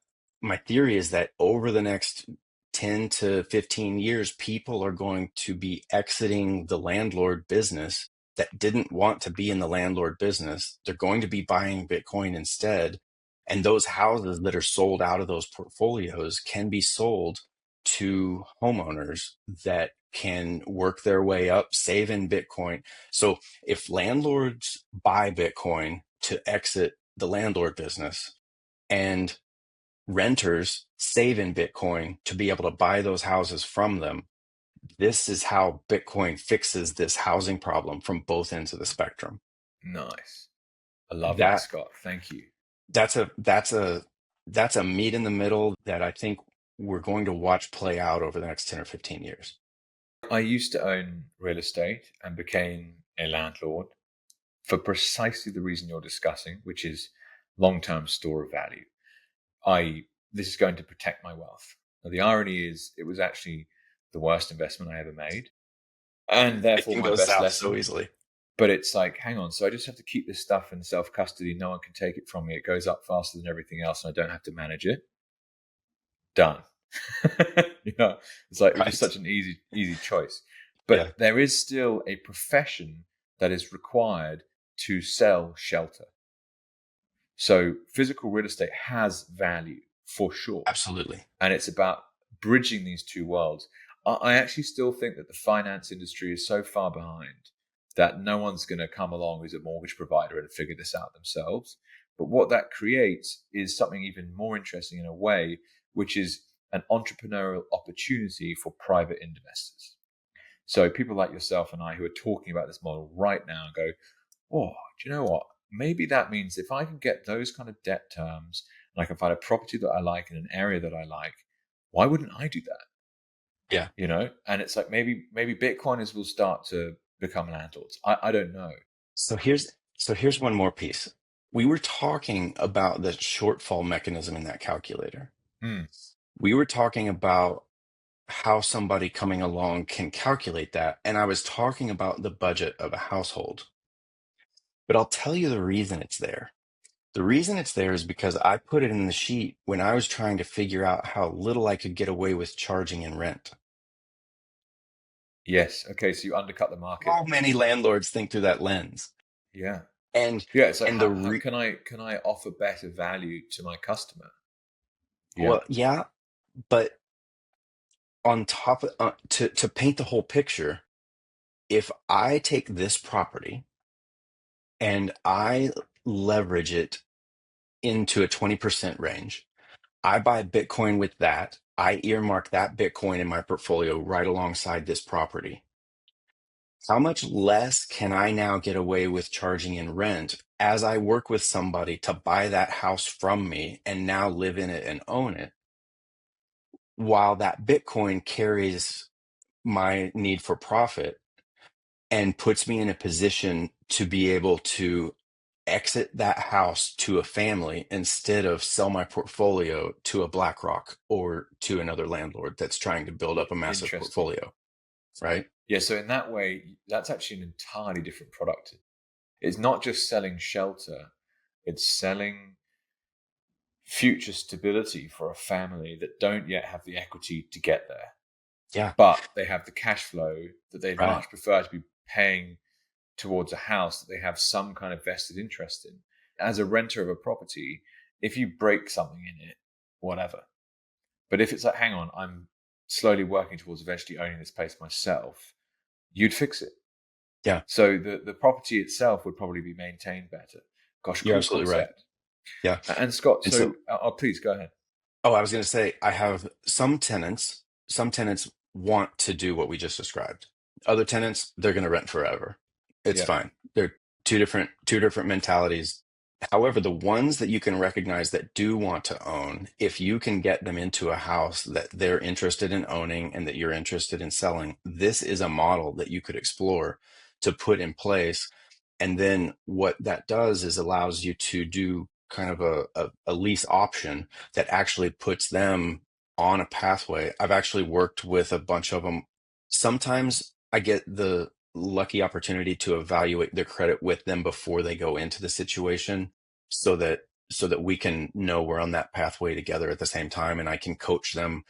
my theory is that over the next 10 to 15 years, people are going to be exiting the landlord business that didn't want to be in the landlord business. They're going to be buying Bitcoin instead. And those houses that are sold out of those portfolios can be sold to homeowners that can work their way up, save in Bitcoin. So if landlords buy Bitcoin to exit the landlord business, and renters save in Bitcoin to be able to buy those houses from them, this is how Bitcoin fixes this housing problem from both ends of the spectrum. Nice. I love that, That Scott. Thank you. that's a meet in the middle that I think we're going to watch play out over the next 10 or 15 years. I used to own real estate and became a landlord for precisely the reason you're discussing, which is long-term store of value. This is going to protect my wealth. Now, the irony is it was actually the worst investment I ever made, and It therefore can my go best south so lesson. easily. But it's like, hang on, so I just have to keep this stuff in self-custody. No one can take it from me. It goes up faster than everything else, and I don't have to manage it. Done. It's like it was just Right. such an easy choice. Yeah, But there is still a profession that is required to sell shelter. So physical real estate has value for sure. absolutely. And it's about bridging these two worlds. I actually still think that the finance industry is so far behind that no one's going to come along who's a mortgage provider and figure this out themselves. But what that creates is something even more interesting in a way, which is an entrepreneurial opportunity for private investors. So people like yourself and I who are talking about this model right now go, oh, do you know what? Maybe that means if I can get those kind of debt terms and I can find a property that I like in an area that I like, why wouldn't I do that? Yeah. And it's like maybe Bitcoiners will start to become landlords. I don't know. So here's one more piece. We were talking about the shortfall mechanism in that calculator. Hmm. We were talking about how somebody coming along can calculate that. And I was talking about the budget of a household. But I'll tell you the reason it's there. The reason it's there is because I put it in the sheet when I was trying to figure out how little I could get away with charging in rent. Yes. Okay. So you undercut the market. How many landlords think through that lens? Yeah. And Yeah. It's like and the how can I offer better value to my customer? Yeah. well, yeah, but on top of to paint the whole picture, if I take this property and I leverage it into a 20% range, I buy Bitcoin with that. I earmark that Bitcoin in my portfolio right alongside this property. How much less can I now get away with charging in rent as I work with somebody to buy that house from me and now live in it and own it, while that Bitcoin carries my need for profit? and puts me in a position to be able to exit that house to a family instead of sell my portfolio to a BlackRock or to another landlord that's trying to build up a massive Interesting. portfolio, right? Yeah, so in that way, that's actually an entirely different product. It's not just selling shelter, it's selling future stability for a family that don't yet have the equity to get there, Yeah, but they have the cash flow that they'd right. much prefer to be paying towards a house that they have some kind of vested interest in. As a renter of a property, if you break something in it, whatever. But if it's like, hang on, I'm slowly working towards eventually owning this place myself, you'd fix it. Yeah, So the property itself would probably be maintained better. Gosh, you're cool absolutely right. concept. Yeah. And Scott, And so so, please go ahead. oh, I was going to say, I have some tenants want to do what we just described. Other tenants, they're going to rent forever. It's Yeah, fine. They're two different mentalities. However, the ones that you can recognize that do want to own, if you can get them into a house that they're interested in owning and that you're interested in selling, this is a model that you could explore to put in place. And then what that does is allows you to do kind of a lease option that actually puts them on a pathway. I've actually worked with a bunch of them. Sometimes I get the lucky opportunity to evaluate their credit with them before they go into the situation so that we can know we're on that pathway together at the same time, and I can coach them.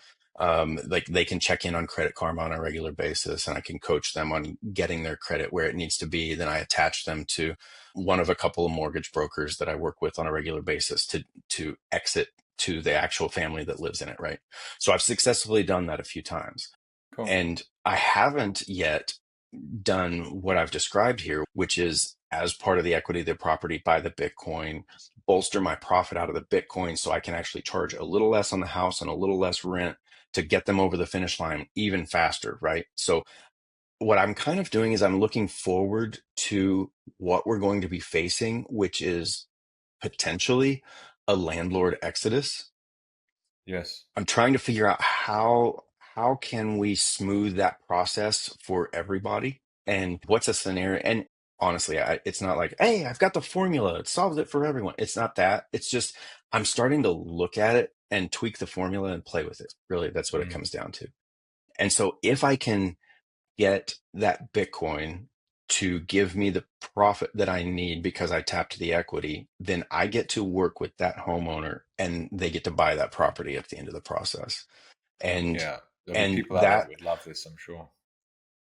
Like they can check in on Credit Karma on a regular basis, and I can coach them on getting their credit where it needs to be. Then I attach them to one of a couple of mortgage brokers that I work with on a regular basis to exit to the actual family that lives in it, right? So I've successfully done that a few times. cool. And I haven't yet done what I've described here, which is as part of the equity of the property, buy the Bitcoin, bolster my profit out of the Bitcoin so I can actually charge a little less on the house and a little less rent to get them over the finish line even faster, right? So what I'm kind of doing is I'm looking forward to what we're going to be facing, which is potentially a landlord exodus. Yes. I'm trying to figure out how can we smooth that process for everybody, and what's a scenario. And honestly, it's not like, hey, I've got the formula, it solves it for everyone. It's not that. It's just I'm starting to look at it and tweak the formula and play with it. Really, that's what it Mm. comes down to. And so if I can get that Bitcoin to give me the profit that I need because I tapped the equity, then I get to work with that homeowner and they get to buy that property at the end of the process. And Yeah, there'll be and people out there that that would love this, I'm sure.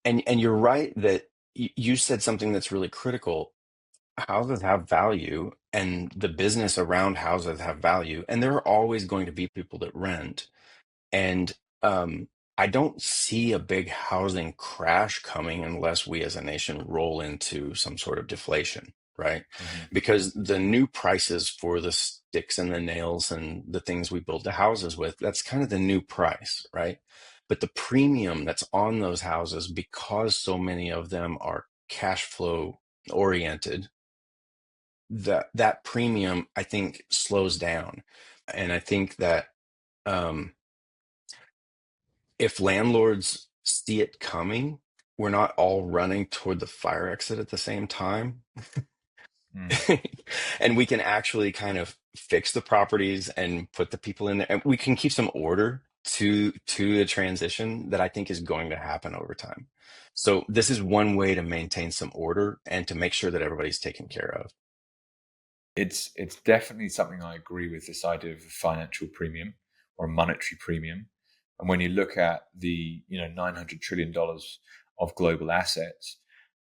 and you're right that you said something that's really critical. Houses have value and the business around houses have value, and there are always going to be people that rent. And I don't see a big housing crash coming unless we as a nation roll into some sort of deflation, right? Hmm. Because the new prices for the sticks and the nails and the things we build the houses with, that's kind of the new price, right? But the premium that's on those houses, because so many of them are cash flow oriented, that premium, I think, slows down. And I think that um, if landlords see it coming, we're not all running toward the fire exit at the same time. Mm. And we can actually kind of fix the properties and put the people in there. And we can keep some order to the transition that I think is going to happen over time. So this is one way to maintain some order and to make sure that everybody's taken care of. It's definitely something I agree with, this idea of a financial premium or a monetary premium. And when you look at the $900 trillion of global assets,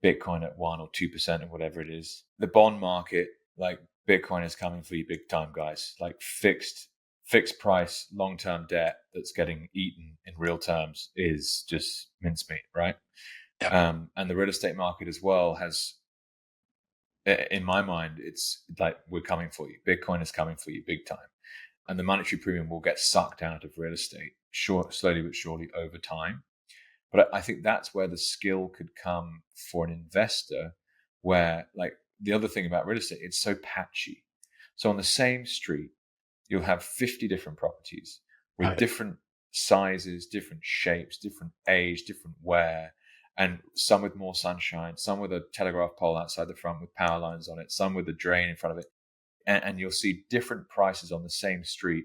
Bitcoin at 1 or 2% or whatever it is, the bond market, like Bitcoin is coming for you big time, guys. Like fixed price long term debt that's getting eaten in real terms is just mincemeat, right? Yeah. And the real estate market as well has, in my mind, it's like we're coming for you. Bitcoin is coming for you big time, and the monetary premium will get sucked out of real estate, slowly but surely over time. But I think that's where the skill could come for an investor. Where, like, the other thing about real estate, it's so patchy. So on the same street, you'll have 50 different properties with Right. different sizes, different shapes, different age, different wear, and some with more sunshine, some with a telegraph pole outside the front with power lines on it, some with a drain in front of it. And you'll see different prices on the same street,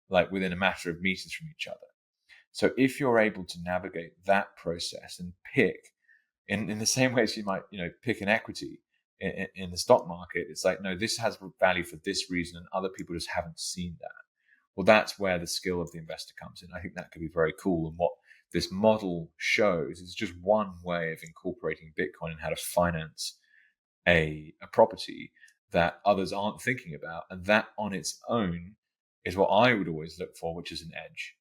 like within a matter of meters from each other. So if you're able to navigate that process and pick in the same way as you might, pick an equity in the stock market, it's like, no, this has value for this reason, and other people just haven't seen that. Well, that's where the skill of the investor comes in. I think that could be very cool. And what this model shows is just one way of incorporating Bitcoin and how to finance a property that others aren't thinking about. And that on its own is what I would always look for, which is an edge.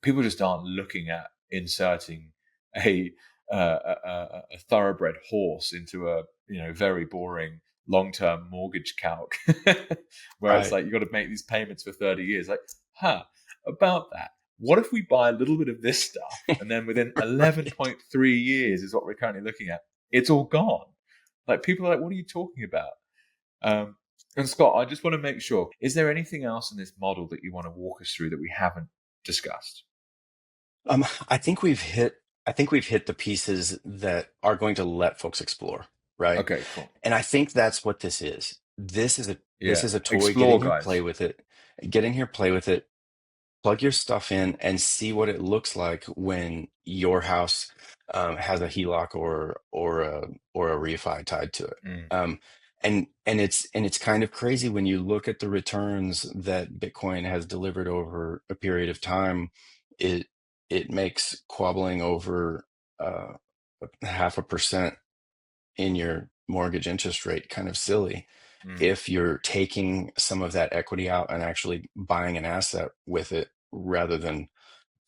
People just aren't looking at inserting a thoroughbred horse into a very boring long-term mortgage calc where it's Right. like, you got to make these payments for 30 years. Like, about that, what if we buy a little bit of this stuff, and then within Right. 11.3 years is what we're currently looking at, it's all gone? Like, people are like, what are you talking about? And Scott, I just want to make sure, is there anything else in this model that you want to walk us through that we haven't discussed? I think we've hit the pieces that are going to let folks explore, right? Okay, cool. And I think that's what this is. This Yeah. is a toy. Get in Explore, here, play guys. with it. Get in here, play with it. Plug your stuff in and see what it looks like when your house has a HELOC or a refi tied to it. Mm, And it's kind of crazy when you look at the returns that Bitcoin has delivered over a period of time. It it makes quabbling over uh, 0.5% in your mortgage interest rate kind of silly mm, if you're taking some of that equity out and actually buying an asset with it rather than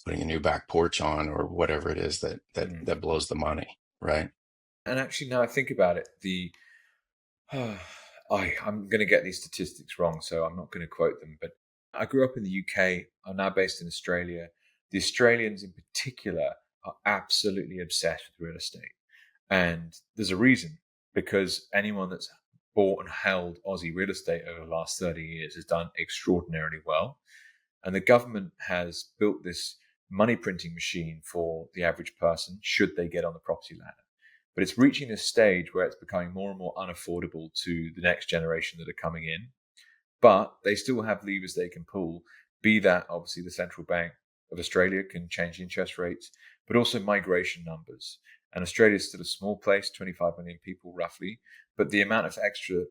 putting a new back porch on or whatever it is that that mm. that blows the money, right? And actually, now I think about it, I'm going to get these statistics wrong, so I'm not going to quote them. But I grew up in the UK. I'm now based in Australia. The Australians, in particular, are absolutely obsessed with real estate, and there's a reason, because anyone that's bought and held Aussie real estate over the last 30 years has done extraordinarily well. And the government has built this money printing machine for the average person, should they get on the property ladder. But it's reaching this stage where it's becoming more and more unaffordable to the next generation that are coming in. But they still have levers they can pull, be that obviously the central bank of Australia can change interest rates, but also migration numbers. And Australia is still a small place, 25 million people roughly, but the amount of extra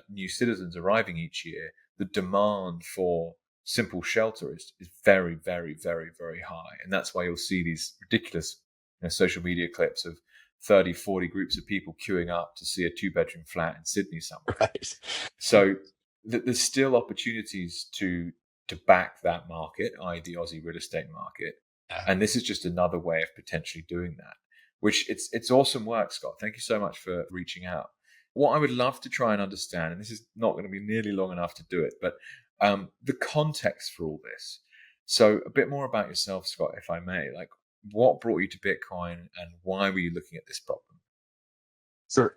new citizens arriving each year, the demand for simple shelter is very, very, very, very high. And that's why you'll see these ridiculous social media clips of 30, 40 groups of people queuing up to see a two-bedroom flat in Sydney somewhere. Right. So there's still opportunities to back that market, i.e. the Aussie real estate market. Yeah. And this is just another way of potentially doing that, which it's awesome work, Scott. Thank you so much for reaching out. What I would love to try and understand, and this is not going to be nearly long enough to do it, but the context for all this. So a bit more about yourself, Scott, if I may. Like, what brought you to Bitcoin, and why were you looking at this problem? Sure.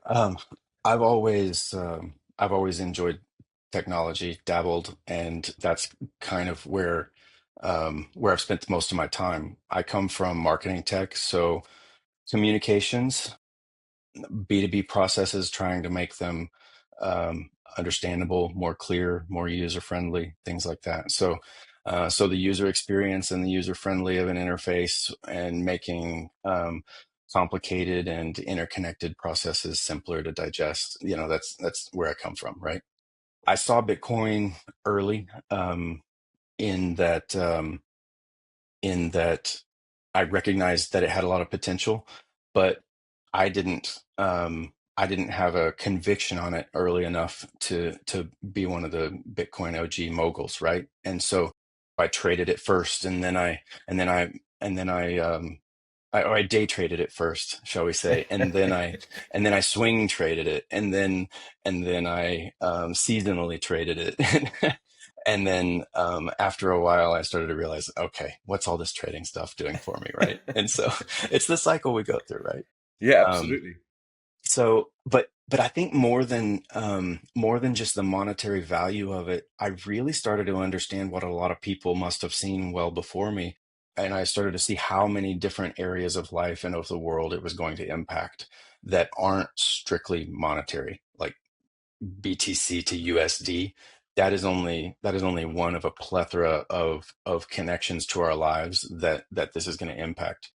I've always enjoyed technology, dabbled, and that's kind of where I've spent most of my time. I come from marketing tech, so communications, B2B processes, trying to make them understandable, more clear, more user friendly, things like that. So the user experience and the user friendly of an interface and making complicated and interconnected processes simpler to digest. That's where I come from, right? I saw Bitcoin early, in that in that I recognized that it had a lot of potential, but I didn't have a conviction on it early enough to be one of the Bitcoin OG moguls, right? And so I traded it first, or I day traded it first, shall we say, and then I swing traded it, and then I seasonally traded it. And then after a while, I started to realize, okay, what's all this trading stuff doing for me, right? And so it's the cycle we go through, right? Yeah, Um, absolutely. but I think more than just the monetary value of it, I really started to understand what a lot of people must have seen well before me. and I started to see how many different areas of life and of the world it was going to impact that aren't strictly monetary, like BTC to USD. That is only one of a plethora of connections to our lives that this is going to impact.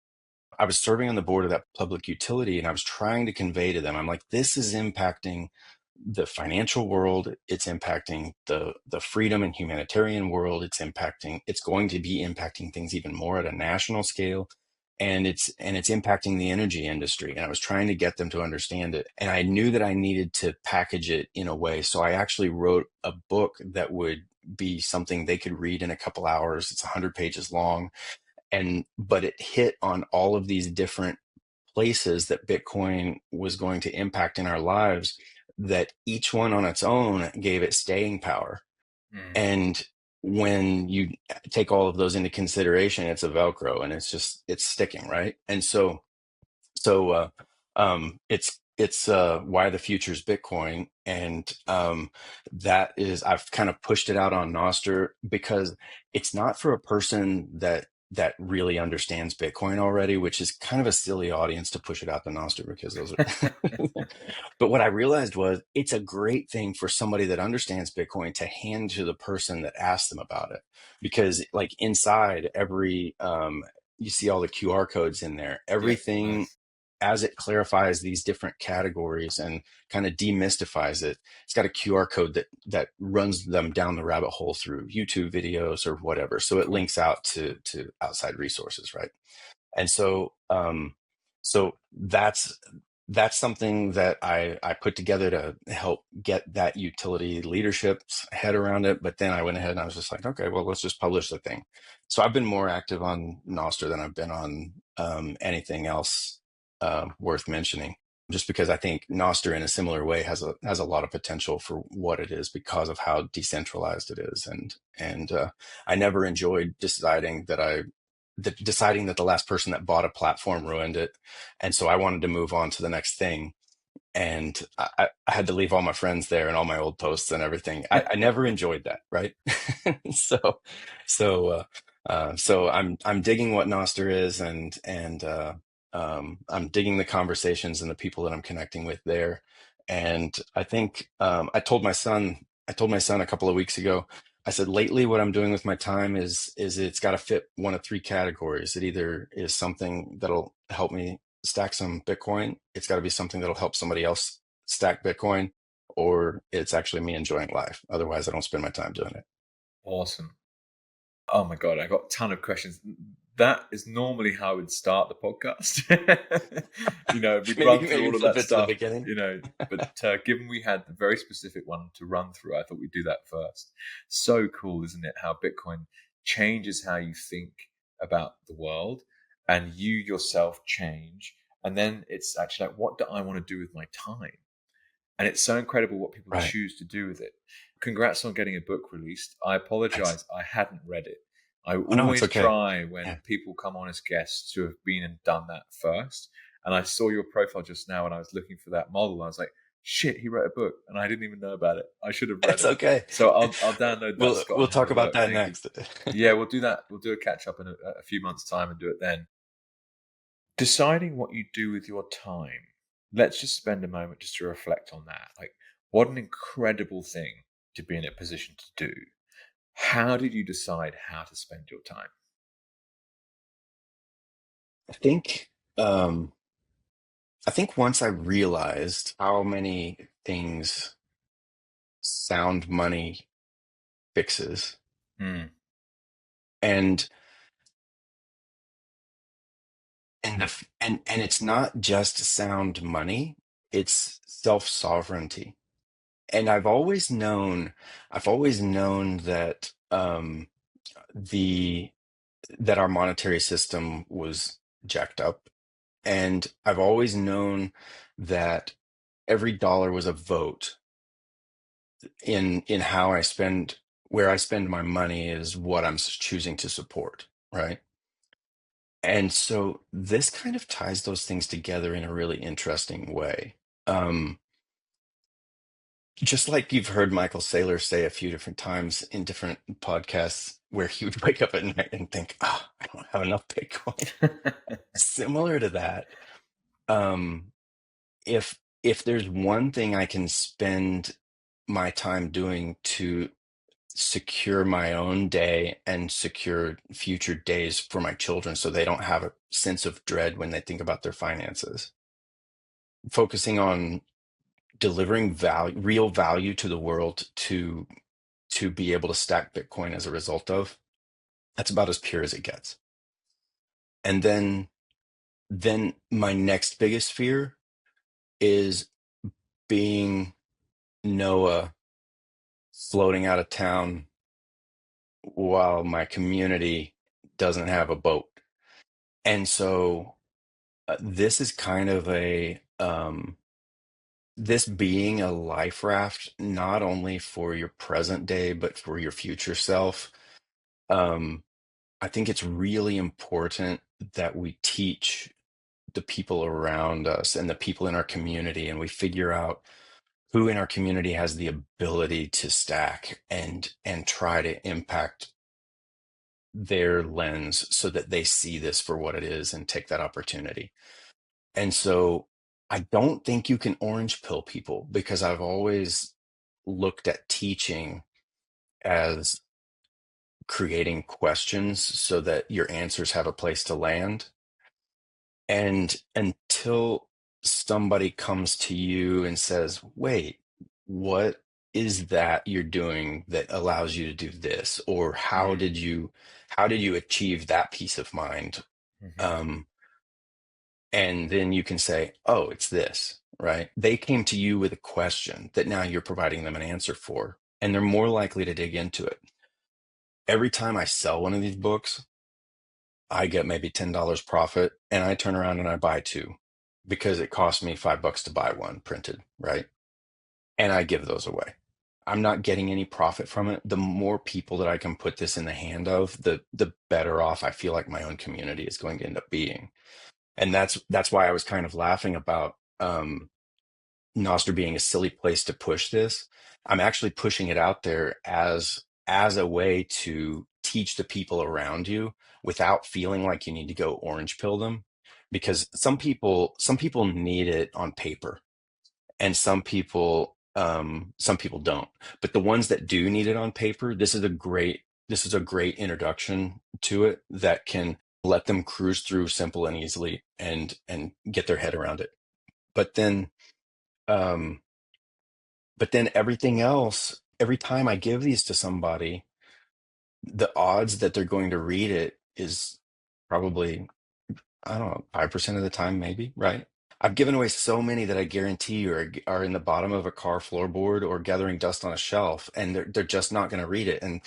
I was serving on the board of that public utility, and I was trying to convey to them, I'm like, this is impacting the financial world. It's impacting the freedom and humanitarian world. It's going to be impacting things even more at a national scale. And it's impacting the energy industry. And I was trying to get them to understand it. And I knew that I needed to package it in a way. So I actually wrote a book that would be something they could read in a couple hours. It's 100 pages long, but it hit on all of these different places that Bitcoin was going to impact in our lives, that each one on its own gave it staying power. Mm. And when you take all of those into consideration, it's a Velcro, and it's sticking, right? And it's why the future's Bitcoin. And that is, I've kind of pushed it out on Nostr because it's not for a person that really understands Bitcoin already, which is kind of a silly audience to push it out to Nostr, because those are but what I realized was it's a great thing for somebody that understands Bitcoin to hand to the person that asks them about it. Because like inside every you see all the QR codes in there, Yeah, everything, nice. as it clarifies these different categories and kind of demystifies it, it's got a QR code that runs them down the rabbit hole through YouTube videos or whatever. So it Cool. links out to outside resources, right? And so that's something that I put together to help get that utility leadership's head around it. But then I went ahead and I was just like, okay, well, let's just publish the thing. So I've been more active on Nostr than I've been on anything else worth mentioning, just because I think Nostr in a similar way has a lot of potential for what it is because of how decentralized it is. And I never enjoyed deciding that the last person that bought a platform ruined it. And so I wanted to move on to the next thing. And I had to leave all my friends there and all my old posts and everything. I never enjoyed that, right? so so I'm digging what Nostr is, and I'm digging the conversations and the people that I'm connecting with there. And I think I told my son a couple of weeks ago, I said, lately, what I'm doing with my time is it's got to fit one of three categories. It either is something that'll help me stack some Bitcoin, it's got to be something that'll help somebody else stack Bitcoin, or it's actually me enjoying life. Otherwise, I don't spend my time doing it. Awesome. Oh my God, I got a ton of questions. That is normally how I would start the podcast. We'd maybe run through maybe all of flip that it to the stuff, beginning. but given we had the very specific one to run through, I thought we'd do that first. So cool, isn't it? How Bitcoin changes how you think about the world, and you yourself change. And then it's actually like, what do I want to do with my time? And it's so incredible what people Right. choose to do with it. Congrats on getting a book released. I Thanks. apologize, I hadn't read it. I Oh no, it's always okay. try Yeah. when people come on as guests to have been and done that first. And I saw your profile just now and I was looking for that model. I was like, shit, he wrote a book and I didn't even know about it. I should have read It's it. okay. So I'll download that, Scott, We'll and have talk a about look. that Thank you. next. Yeah, we'll do that. We'll do a catch up in a few months' time and do it then. Deciding what you do with your time. Let's just spend a moment just to reflect on that. Like, what an incredible thing to be in a position to do. How did you decide how to spend your time? I think um I think once I realized how many things sound money fixes, Mm, and and it's not just sound money, it's self-sovereignty. And I've always known that the that our monetary system was jacked up. And I've always known that every dollar was a vote in how I spend, where I spend my money is what I'm choosing to support, right? And so this kind of ties those things together in a really interesting way. Um, just like you've heard Michael Saylor say a few different times in different podcasts, where he would wake up at night and think, oh, I don't have enough Bitcoin. Similar to that, um, if there's one thing I can spend my time doing to secure my own day and secure future days for my children so they don't have a sense of dread when they think about their finances, focusing on delivering value, real value to the world to be able to stack Bitcoin as a result of, that's about as pure as it gets. And then my next biggest fear is being Noah floating out of town while my community doesn't have a boat. And so this is kind of this being a life raft, not only for your present day, but for your future self. Um, I think it's really important that we teach the people around us and the people in our community, and we figure out who in our community has the ability to stack and try to impact their lens so that they see this for what it is and take that opportunity. And so I don't think you can orange pill people, because I've always looked at teaching as creating questions so that your answers have a place to land. And until somebody comes to you and says, wait, what is that you're doing that allows you to do this? Or Mm. how did you achieve that peace of mind? Mhm. Um, and then you can say, oh, it's this, right? They came to you with a question that now you're providing them an answer for, and they're more likely to dig into it. Every time I sell one of these books, I get maybe $10 profit, and I turn around and I buy two because it cost me $5 to buy one printed, right? And I give those away. I'm not getting any profit from it. The more people that I can put this in the hand of, the better off I feel like my own community is going to end up being. And that's why I was kind of laughing about Nostr being a silly place to push this. I'm actually pushing it out there as a way to teach the people around you without feeling like you need to go orange pill them, because some people need it on paper, and some people don't. But the ones that do need it on paper, this is a great introduction to it that can let them cruise through simple and easily and get their head around it. But then um but then everything else, every time I give these to somebody, the odds that they're going to read it is probably, I don't know, 5% of the time, maybe, right? I've given away so many that I guarantee you are in the bottom of a car floorboard or gathering dust on a shelf, and they're just not going to read it. And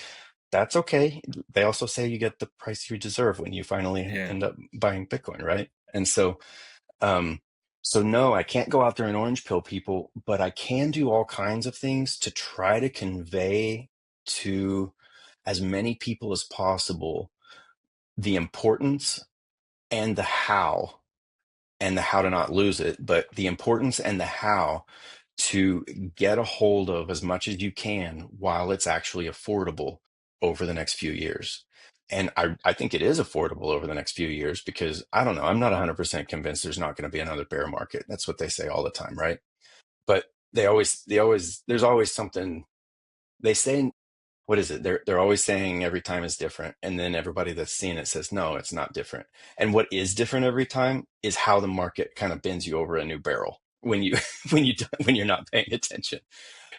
that's okay. They also say you get the price you deserve when you finally Yeah. end up buying Bitcoin, right? And um, so no, I can't go out there and orange pill people, but I can do all kinds of things to try to convey to as many people as possible the importance and the how to not lose it, but the importance and the how to get a hold of as much as you can while it's actually affordable over the next few years. And I think it is affordable over the next few years, because I don't know, I'm not 100% convinced there's not going to be another bear market. That's what they say all the time, right? But there's always something they say. What is it? They're always saying every time is different, and then everybody that's seen it says no, it's not different. And what is different every time is how the market kind of bends you over a new barrel when you when you're not paying attention.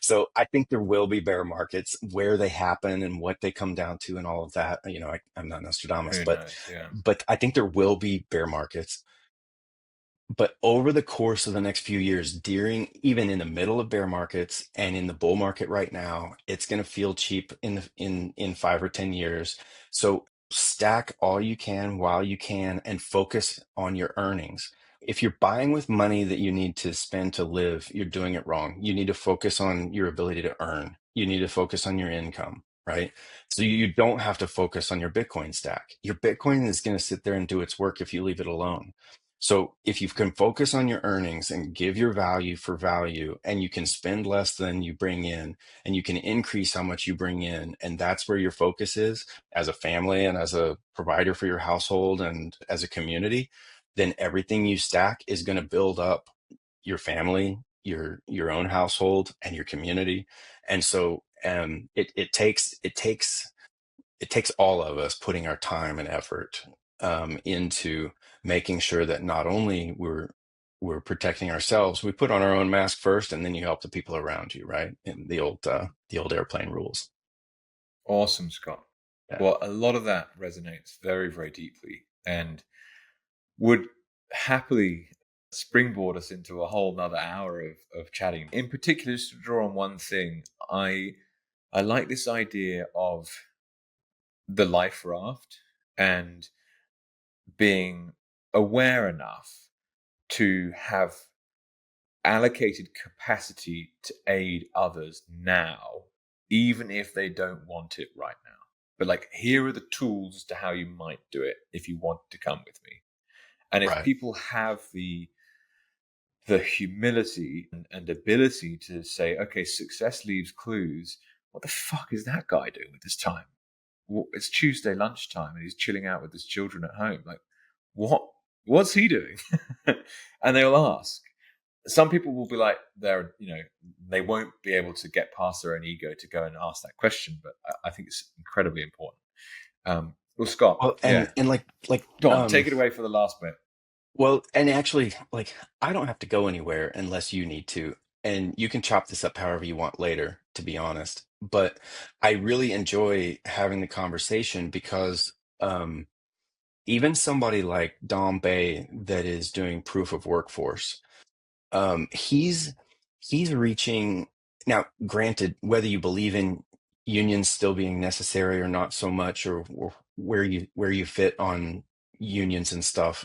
So I think there will be bear markets, where they happen and what they come down to and all of that. I'm not Nostradamus, Who knows? Yeah. but I think there will be bear markets. But over the course of the next few years, during even in the middle of bear markets and in the bull market right now, it's going to feel cheap in 5 or 10 years. So stack all you can while you can and focus on your earnings. If you're buying with money that you need to spend to live, you're doing it wrong. You need to focus on your ability to earn. You need to focus on your income, right? So you don't have to focus on your Bitcoin stack. Your Bitcoin is going to sit there and do its work if you leave it alone. So if you can focus on your earnings and give your value for value, and you can spend less than you bring in, and you can increase how much you bring in, and that's where your focus is as a family and as a provider for your household and as a community, then everything you stack is going to build up your family, your own household, and your community. And so it takes all of us putting our time and effort into making sure that not only we're protecting ourselves, we put on our own mask first, and then you help the people around you, right? In the old airplane rules. Awesome, Scott. Yeah. Well, a lot of that resonates very, very deeply and would happily springboard us into a whole nother hour of chatting. In particular, just to draw on one thing, I like this idea of the life raft and being aware enough to have allocated capacity to aid others now, even if they don't want it right now. But like, here are the tools as to how you might do it if you want to come with me. And if Right. people have the humility and ability to say, okay, success leaves clues. What the fuck is that guy doing with his time? Well, it's Tuesday lunchtime and he's chilling out with his children at home. Like, what's he doing? And they'll ask. Some people will be like, they won't be able to get past their own ego to go and ask that question. But I think it's incredibly important. Well, Scott, Well, yeah, and like go on, take it away for the last bit. well, and actually, like, I don't have to go anywhere unless you need to. And you can chop this up however you want later, to be honest. But I really enjoy having the conversation because even somebody like Dom Bay that is doing proof of workforce, he's reaching now. Granted, whether you believe in unions still being necessary or not so much, or where you fit on unions and stuff,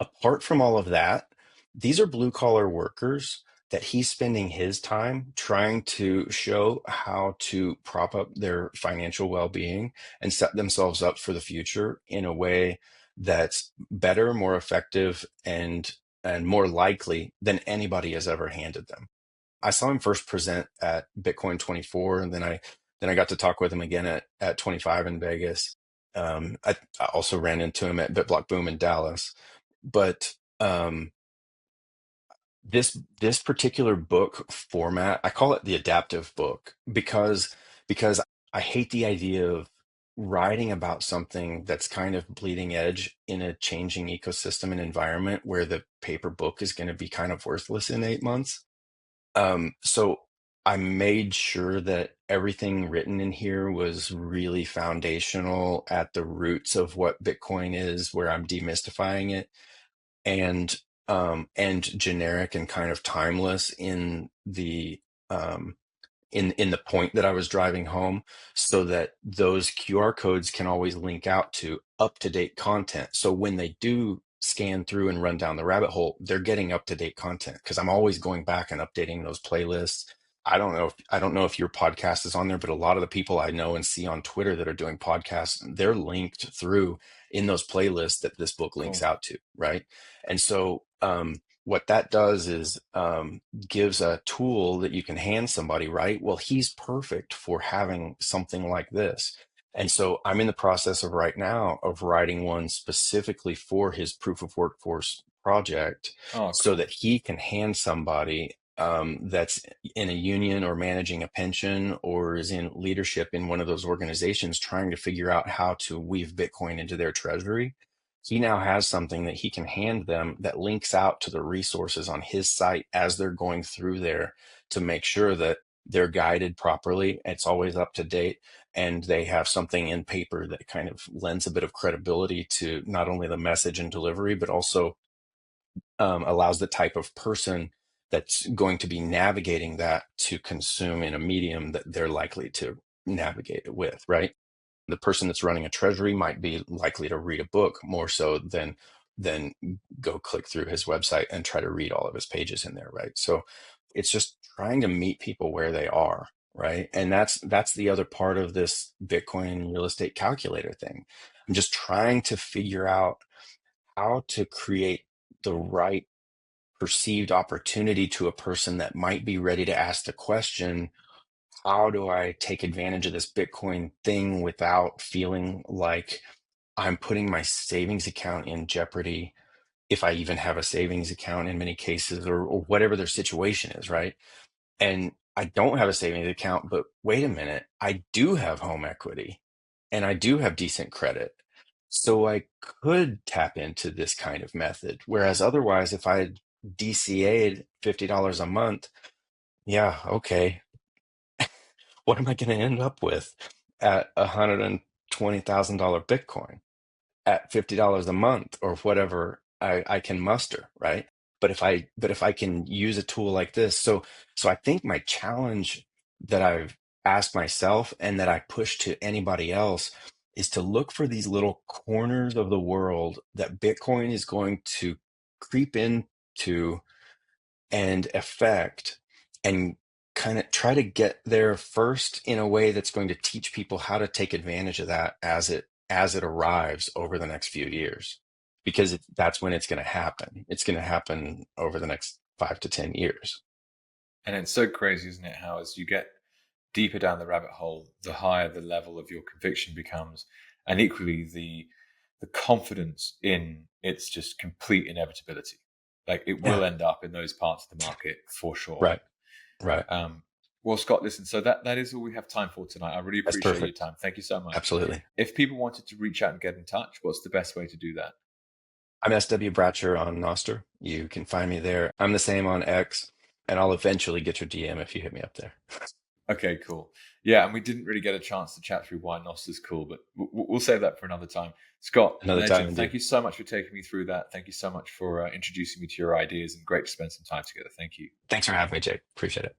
apart from all of that, these are blue collar workers that he's spending his time trying to show how to prop up their financial well-being and set themselves up for the future in a way that's better, more effective, and more likely than anybody has ever handed them. I saw him first present at Bitcoin 24, and then I got to talk with him again at 25 in Vegas. I also ran into him at BitBlock Boom in Dallas. But this particular book format, I call it the adaptive book because I hate the idea of writing about something that's kind of bleeding edge in a changing ecosystem and environment where the paper book is going to be kind of worthless in 8 months. So I made sure that everything written in here was really foundational at the roots of what Bitcoin is, where I'm demystifying it, and generic and kind of timeless um in the point that I was driving home, so that those QR codes can always link out to up-to-date content. So when they do scan through and run down the rabbit hole, they're getting up-to-date content because I'm always going back and updating those playlists. I don't know if your podcast is on there, but a lot of the people I know and see on Twitter that are doing podcasts, they're linked through in those playlists that this book links Cool. out to, right? And so what that does is gives a tool that you can hand somebody, right? Well, he's perfect for having something like this. And so I'm in the process of right now of writing one specifically for his proof of workforce project Oh, so cool. that he can hand somebody that's in a union or managing a pension or is in leadership in one of those organizations trying to figure out how to weave Bitcoin into their treasury. He now has something that he can hand them that links out to the resources on his site as they're going through there to make sure that they're guided properly. It's always up to date, and they have something in paper that kind of lends a bit of credibility to not only the message and delivery, but also allows the type of person that's going to be navigating that to consume in a medium that they're likely to navigate it with, right? The person that's running a treasury might be likely to read a book more so than go click through his website and try to read all of his pages in there, right? So it's just trying to meet people where they are, right? And that's the other part of this Bitcoin real estate calculator thing. I'm just trying to figure out how to create the right perceived opportunity to a person that might be ready to ask the question, how do I take advantage of this Bitcoin thing without feeling like I'm putting my savings account in jeopardy, if I even have a savings account in many cases, or whatever their situation is, right? And I don't have a savings account, but wait a minute, I do have home equity and I do have decent credit. So I could tap into this kind of method. Whereas otherwise, if I had DCA'd $50 a month, yeah, okay, what am I going to end up with at $120,000 Bitcoin at $50 a month, or whatever I can muster, right? But if I can use a tool like this, so I think my challenge that I've asked myself and that I push to anybody else is to look for these little corners of the world that Bitcoin is going to creep into and affect, and kind of try to get there first in a way that's going to teach people how to take advantage of that as it arrives over the next few years, because that's when it's going to happen. It's going to happen over the next 5 to 10 years. And it's so crazy, isn't it? How as you get deeper down the rabbit hole, the higher the level of your conviction becomes, and equally the confidence in its just complete inevitability. Like it will Yeah, end up in those parts of the market for sure. right, right. Um, well, Scott, listen. So that is all we have time for tonight. I really That's appreciate your perfect. time. Thank you so much. Absolutely. If people wanted to reach out and get in touch, what's the best way to do that? I'm SW Bratcher on Nostr. You can find me there. I'm the same on X, and I'll eventually get your DM if you hit me up there. Okay, cool. Yeah, and we didn't really get a chance to chat through why NOS is cool, but we'll save that for another time. Scott, Another time, legend, thank indeed. you so much for taking me through that. Thank you so much for introducing me to your ideas, and great to spend some time together. Thank you. Thanks for having me, Jake. Appreciate it.